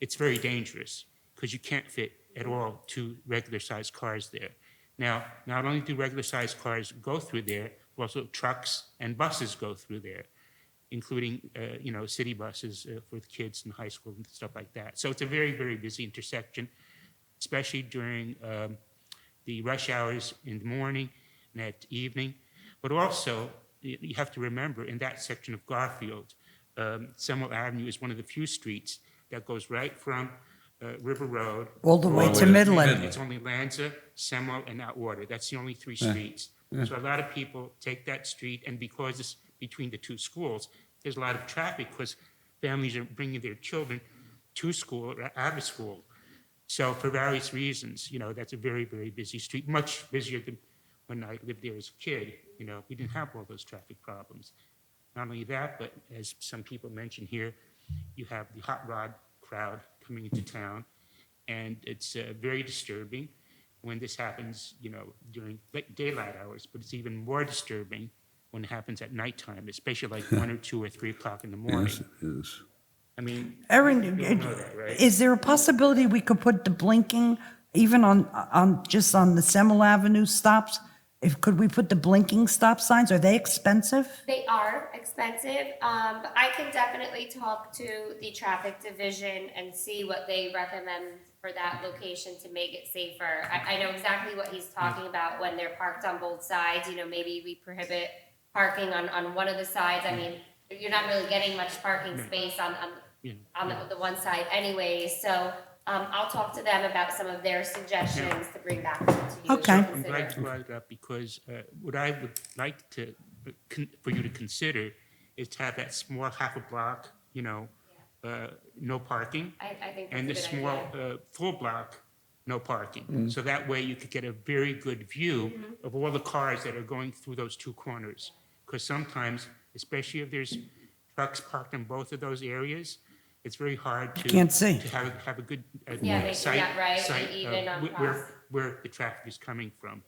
it's very dangerous because you can't fit at all two regular-sized cars there. Now, not only do regular-sized cars go through there, but also trucks and buses go through there, including, city buses for the kids in high school and stuff like that. So it's a very, very busy intersection, especially during the rush hours in the morning and at evening. But also, you have to remember, in that section of Garfield, Semel Avenue is one of the few streets that goes right from River Road. All the way All the to way to Midland. Midland. It's only Lanza, Semel, and Atwater. That's the only three streets. So a lot of people take that street, and because it's between the two schools, there's a lot of traffic because families are bringing their children to school or out of school. So for various reasons, that's a very, very busy street, much busier than when I lived there as a kid. We didn't have all those traffic problems. Not only that, but as some people mentioned here, you have the hot rod crowd coming into town, and it's very disturbing when this happens, during daylight hours, but it's even more disturbing when it happens at nighttime, especially like 1 or 2 or 3 o'clock in the morning. Yes, it is. I mean, Erin, you all know that, right? is there a possibility we could put the blinking even on just on the Semel Avenue stops Could we put the blinking stop signs? Are they expensive? They are expensive, but I can definitely talk to the traffic division and see what they recommend for that location to make it safer. I know exactly what he's talking about when they're parked on both sides, maybe we prohibit parking on one of the sides. I mean, you're not really getting much parking space on the one side anyway, so I'll talk to them about some of their suggestions to bring back to you. Okay. to I'm consider. glad you brought it up because what I would like to, for you to consider is to have that small half a block, no parking. I think And the that's a good small idea. full block, no parking. So that way you could get a very good view of all the cars that are going through those two corners. Because sometimes, especially if there's trucks parked in both of those areas, it's very hard to. Can't see. To have a good Yeah, making sight. that right and sight even of on cross. where the traffic is coming from.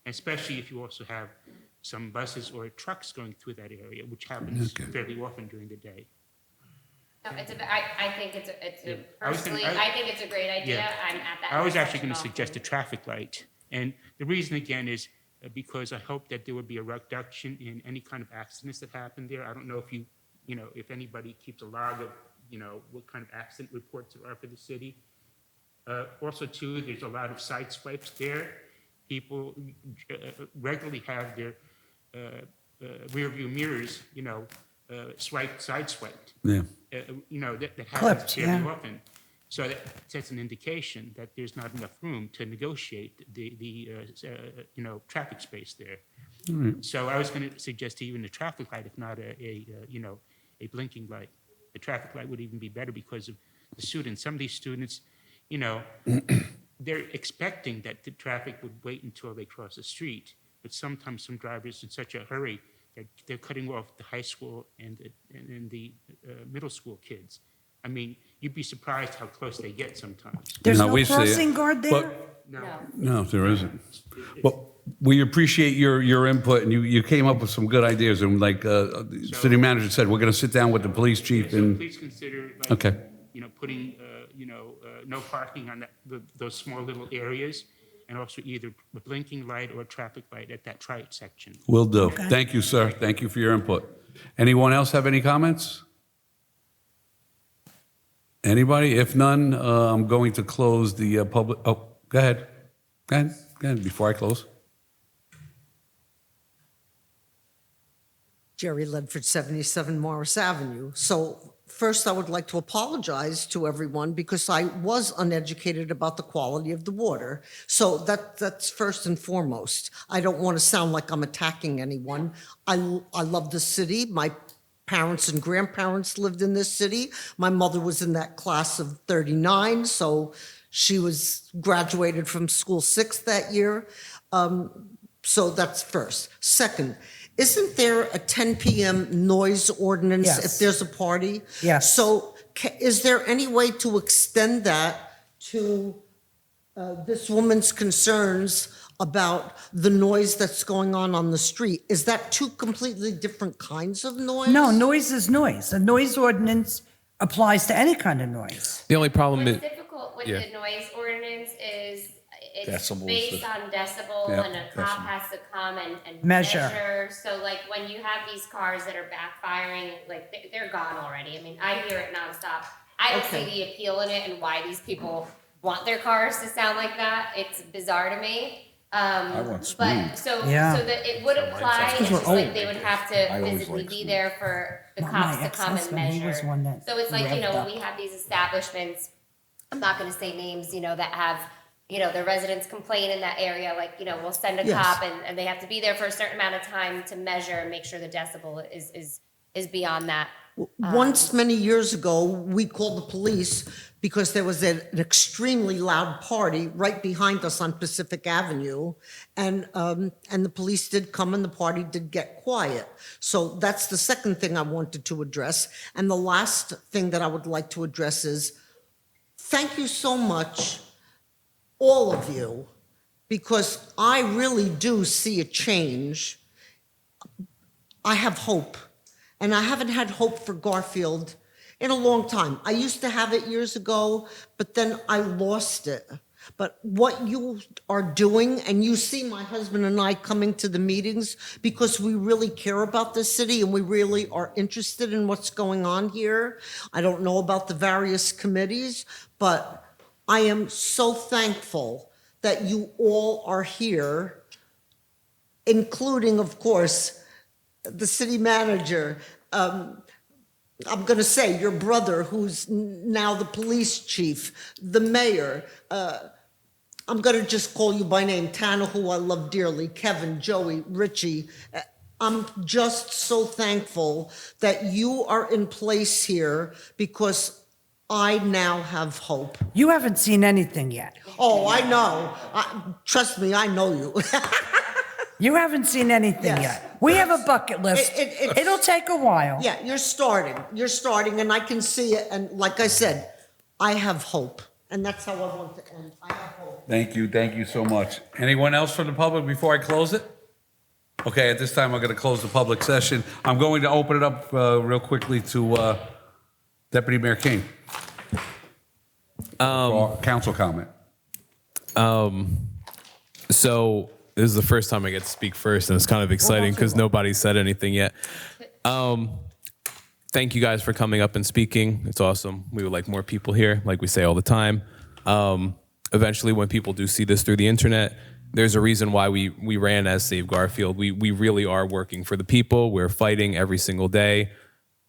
Especially if you also have some buses or trucks going through that area, which happens fairly often during the day. No, I think it's a, I was gonna- personally, I- I think it's a great idea. Yeah. I'm at that. I was actually going intersection to suggest a often. traffic light. And the reason again is because I hope that there would be a reduction in any kind of accidents that happen there. I don't know if if anybody keeps a log of, what kind of accident reports there are for the city. Also too, there's a lot of side swipes there. People regularly have their rear view mirrors, side swiped. Yeah. That happens Clipped, fairly yeah. often. So that's an indication that there's not enough room to negotiate the traffic space there. So I was going to suggest even a traffic light, if not a blinking light. The traffic light would even be better because of the students. Some of these students, they're expecting that the traffic would wait until they cross the street. But sometimes some drivers in such a hurry that they're cutting off the high school and the middle school kids. I mean, you'd be surprised how close they get sometimes. There's No, no we see it. crossing guard there? But- No. No, there isn't. Well, we appreciate your input, and you came up with some good ideas. And like the city manager said, we're going to sit down with the police chief So and, please consider, Okay. Putting, no parking on those small little areas, and also either a blinking light or a traffic light at that section. will do. Thank you, sir. Thank you for your input. Anyone else have any comments? Anybody? If none, I'm going to close the public, go ahead. Go ahead, before I close. Jerry Ledford, 77 Morris Avenue. So first, I would like to apologize to everyone because I was uneducated about the quality of the water. So that's first and foremost. I don't want to sound like I'm attacking anyone. I love the city. My parents and grandparents lived in this city. My mother was in that class of 39, so she was graduated from school sixth that year. So that's first. Second, isn't there a 10 p.m. noise ordinance Yes. if there's a party? Yes. So is there any way to extend that to this woman's concerns about the noise that's going on the street? Is that two completely different kinds of noise? No, noise is noise. A noise ordinance applies to any kind of noise. The only problem is, What's difficult with Yeah. the noise ordinance is it's Decibels. based on decibel Yeah, and a cop has to come and Measure. measure. So like when you have these cars that are backfiring, like they're gone already. I mean, I hear it nonstop. I don't see the appeal in it and why these people want their cars to sound like that. It's bizarre to me. want But so Yeah. so that it would apply. It's just like they would have to I always physically like be smooth. there for the Not cops my to come and ex-husband, he was measure. one that So it's like, revved when up. we have these establishments, I'm not gonna say names, that have, the residents complain in that area, like, we'll send a Yes. cop and they have to be there for a certain amount of time to measure and make sure the decibel is beyond that. Once, many years ago, we called the police because there was an extremely loud party right behind us on Pacific Avenue. And the police did come and the party did get quiet. So that's the second thing I wanted to address. And the last thing that I would like to address is, thank you so much, all of you, because I really do see a change. I have hope. And I haven't had hope for Garfield in a long time. I used to have it years ago, but then I lost it. But what you are doing, and you see my husband and I coming to the meetings because we really care about this city and we really are interested in what's going on here. I don't know about the various committees, but I am so thankful that you all are here, including, of course, the city manager. I'm going to say your brother, who's now the police chief, the mayor. I'm going to just call you by name, Tana, who I love dearly, Kevin, Joey, Richie. I'm just so thankful that you are in place here because I now have hope. You haven't seen anything yet. Oh, I know. Trust me, I know you. You haven't seen anything Yes. yet. We have a bucket list. It'll take a while. Yeah, you're starting, and I can see it. And like I said, I have hope. And that's how I want to end. I have hope. Thank you so much. Anyone else from the public before I close it? Okay, at this time, I'm going to close the public session. I'm going to open it up real quickly to Deputy Mayor King. For council comment. So this is the first time I get to speak first, and it's kind of exciting because nobody said anything yet. Thank you guys for coming up and speaking. It's awesome. We would like more people here, like we say all the time. Eventually, when people do see this through the internet, there's a reason why we ran as Save Garfield. We really are working for the people. We're fighting every single day.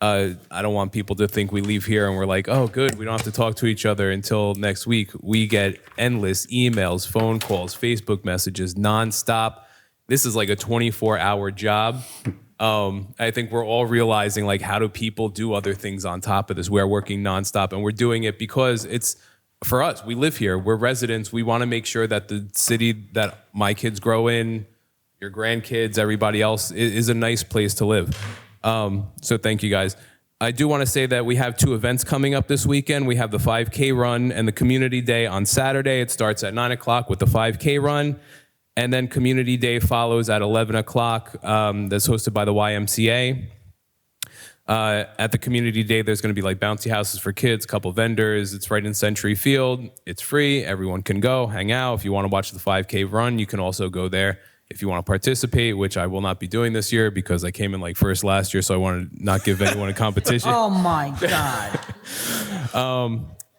I don't want people to think we leave here and we're like, oh, good, we don't have to talk to each other until next week. We get endless emails, phone calls, Facebook messages, nonstop. This is like a 24-hour job. I think we're all realizing, like, how do people do other things on top of this? We're working nonstop, and we're doing it because it's for us. We live here. We're residents. We want to make sure that the city that my kids grow in, your grandkids, everybody else, is a nice place to live. So thank you guys. I do want to say that we have 2 events coming up this weekend. We have the 5K run and the community day on Saturday. It starts at 9 o'clock with the 5K run. And then community day follows at 11 o'clock. That's hosted by the YMCA. At the community day, there's going to be like bouncy houses for kids, couple vendors. It's right in Century Field. It's free. Everyone can go hang out. If you want to watch the 5K run, you can also go there. If you want to participate, which I will not be doing this year because I came in like first last year, so I want to not give anyone a competition. Oh my God.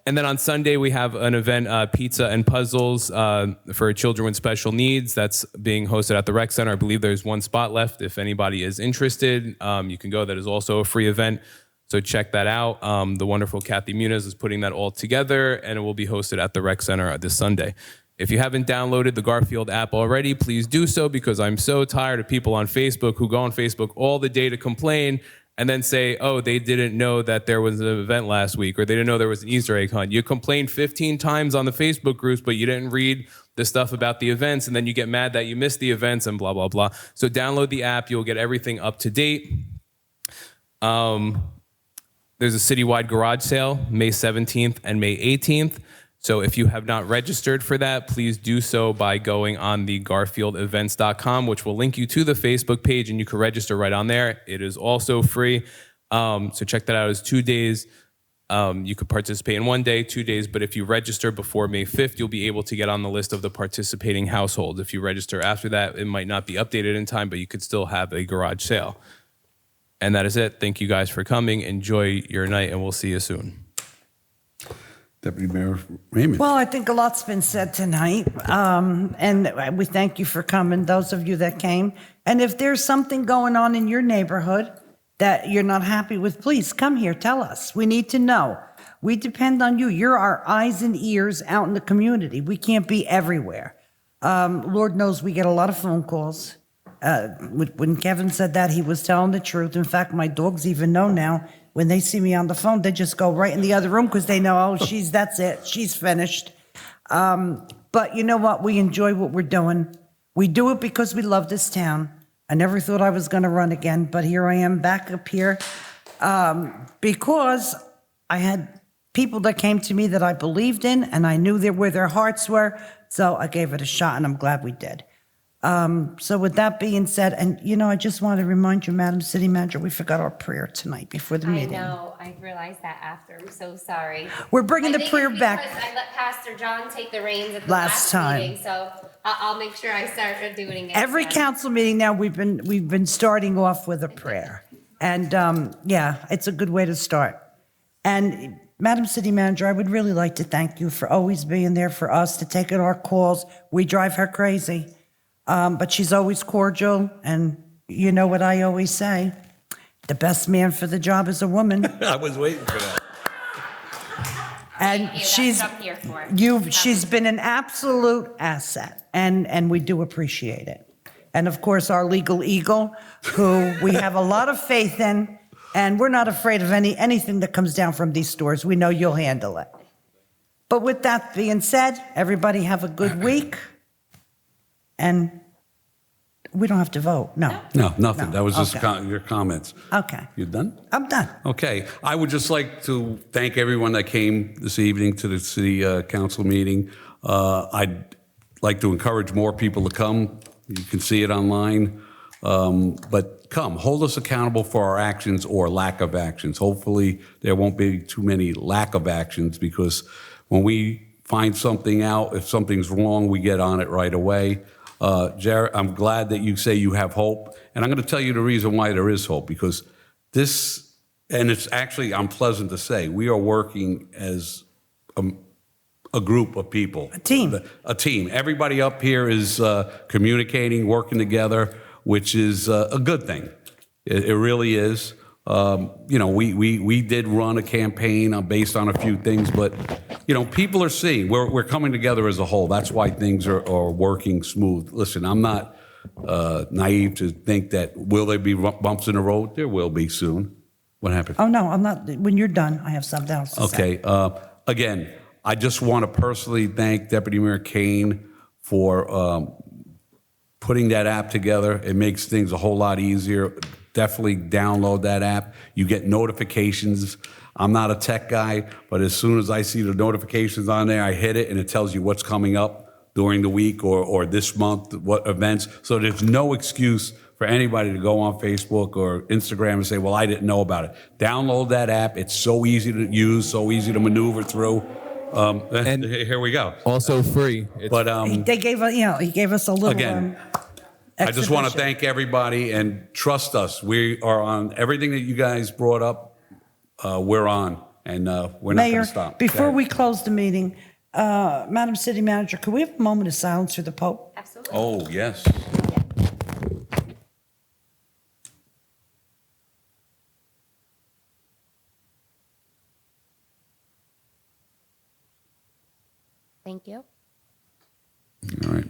And then on Sunday, we have an event, Pizza and Puzzles for children with special needs. That's being hosted at the Rec Center. I believe there's 1 spot left. If anybody is interested, you can go. That is also a free event. So check that out. The wonderful Kathy Muniz is putting that all together, and it will be hosted at the Rec Center this Sunday. If you haven't downloaded the Garfield app already, please do so because I'm so tired of people on Facebook who go on Facebook all the day to complain and then say, oh, they didn't know that there was an event last week or they didn't know there was an Easter egg hunt. You complained 15 times on the Facebook groups, but you didn't read the stuff about the events, and then you get mad that you missed the events and blah, blah, blah. So download the app. You'll get everything up to date. There's a citywide garage sale, May 17th and May 18th. So if you have not registered for that, please do so by going on the garfieldevents.com, which will link you to the Facebook page, and you can register right on there. It is also free. So check that out. It's 2 days. You could participate in 1 day, 2 days, but if you register before May 5th, you'll be able to get on the list of the participating households. If you register after that, it might not be updated in time, but you could still have a garage sale. And that is it. Thank you guys for coming. Enjoy your night, and we'll see you soon. Deputy Mayor Raymond. Well, I think a lot's been said tonight, and we thank you for coming, those of you that came. And if there's something going on in your neighborhood that you're not happy with, please come here, tell us. We need to know. We depend on you. You're our eyes and ears out in the community. We can't be everywhere. Lord knows we get a lot of phone calls. When Kevin said that, he was telling the truth. In fact, my dogs even know now. When they see me on the phone, they just go right in the other room because they know, oh, that's it. She's finished. But you know what? We enjoy what we're doing. We do it because we love this town. I never thought I was going to run again, but here I am back up here because I had people that came to me that I believed in, and I knew where their hearts were. So I gave it a shot, and I'm glad we did. So with that being said, and I just want to remind you, Madam City Manager, we forgot our prayer tonight before the I meeting. know, I realized that after, I'm so sorry. We're bringing I the think prayer it's back. because I let Pastor John take the reins at the Last last time. meeting, so I'll make sure I start doing it. Every again. council meeting now, we've been starting off with a prayer. And, yeah, it's a good way to start. And Madam City Manager, I would really like to thank you for always being there for us, to take our calls. We drive her crazy. But she's always cordial, and you know what I always say, the best man for the job is a woman. I was waiting for that. And Thank you, that's she's, what I'm here for. she's been an absolute asset, and we do appreciate it. And of course, our legal eagle, who we have a lot of faith in, and we're not afraid of anything that comes down from these stores. We know you'll handle it. But with that being said, everybody have a good week. And we don't have to vote, no. No, nothing. That was just Okay. your comments. Okay, You done? I'm done. Okay. I would just like to thank everyone that came this evening to the city council meeting. I'd like to encourage more people to come. You can see it online. But come, hold us accountable for our actions or lack of actions. Hopefully, there won't be too many lack of actions, because when we find something out, if something's wrong, we get on it right away. Jared, I'm glad that you say you have hope. And I'm going to tell you the reason why there is hope, because this, and it's actually, I'm pleasant to say, we are working as a group of people. A team. A team. Everybody up here is communicating, working together, which is a good thing. It really is. We did run a campaign based on a few things, but, people are seeing, we're coming together as a whole. That's why things are working smooth. Listen, I'm not naive to think that will there be bumps in the road? There will be soon. What happened? Oh, no, I'm not, when you're done, I have something else to say. Okay. Again, I just want to personally thank Deputy Mayor Kane for putting that app together. It makes things a whole lot easier. Definitely download that app. You get notifications. I'm not a tech guy, but as soon as I see the notifications on there, I hit it and it tells you what's coming up during the week or this month, what events. So there's no excuse for anybody to go on Facebook or Instagram and say, well, I didn't know about it. Download that app. It's so easy to use, so easy to maneuver through. And here we go. Also free. But They gave us, he gave us a little. Again, I just want to exhibition. thank everybody and trust us. We are on everything that you guys brought up. We're on, and we're not going Mayor, to stop. before Okay. we close the meeting, Madam City Manager, could we have a moment of silence for the Pope? Absolutely. Oh, yes. Thank you. All right.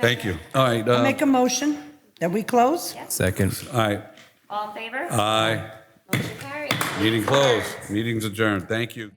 Thank you. All right. I make a motion that we close? Second. All right. All in favor? Aye. Motion carried. Meeting closed. Meeting's adjourned. Thank you.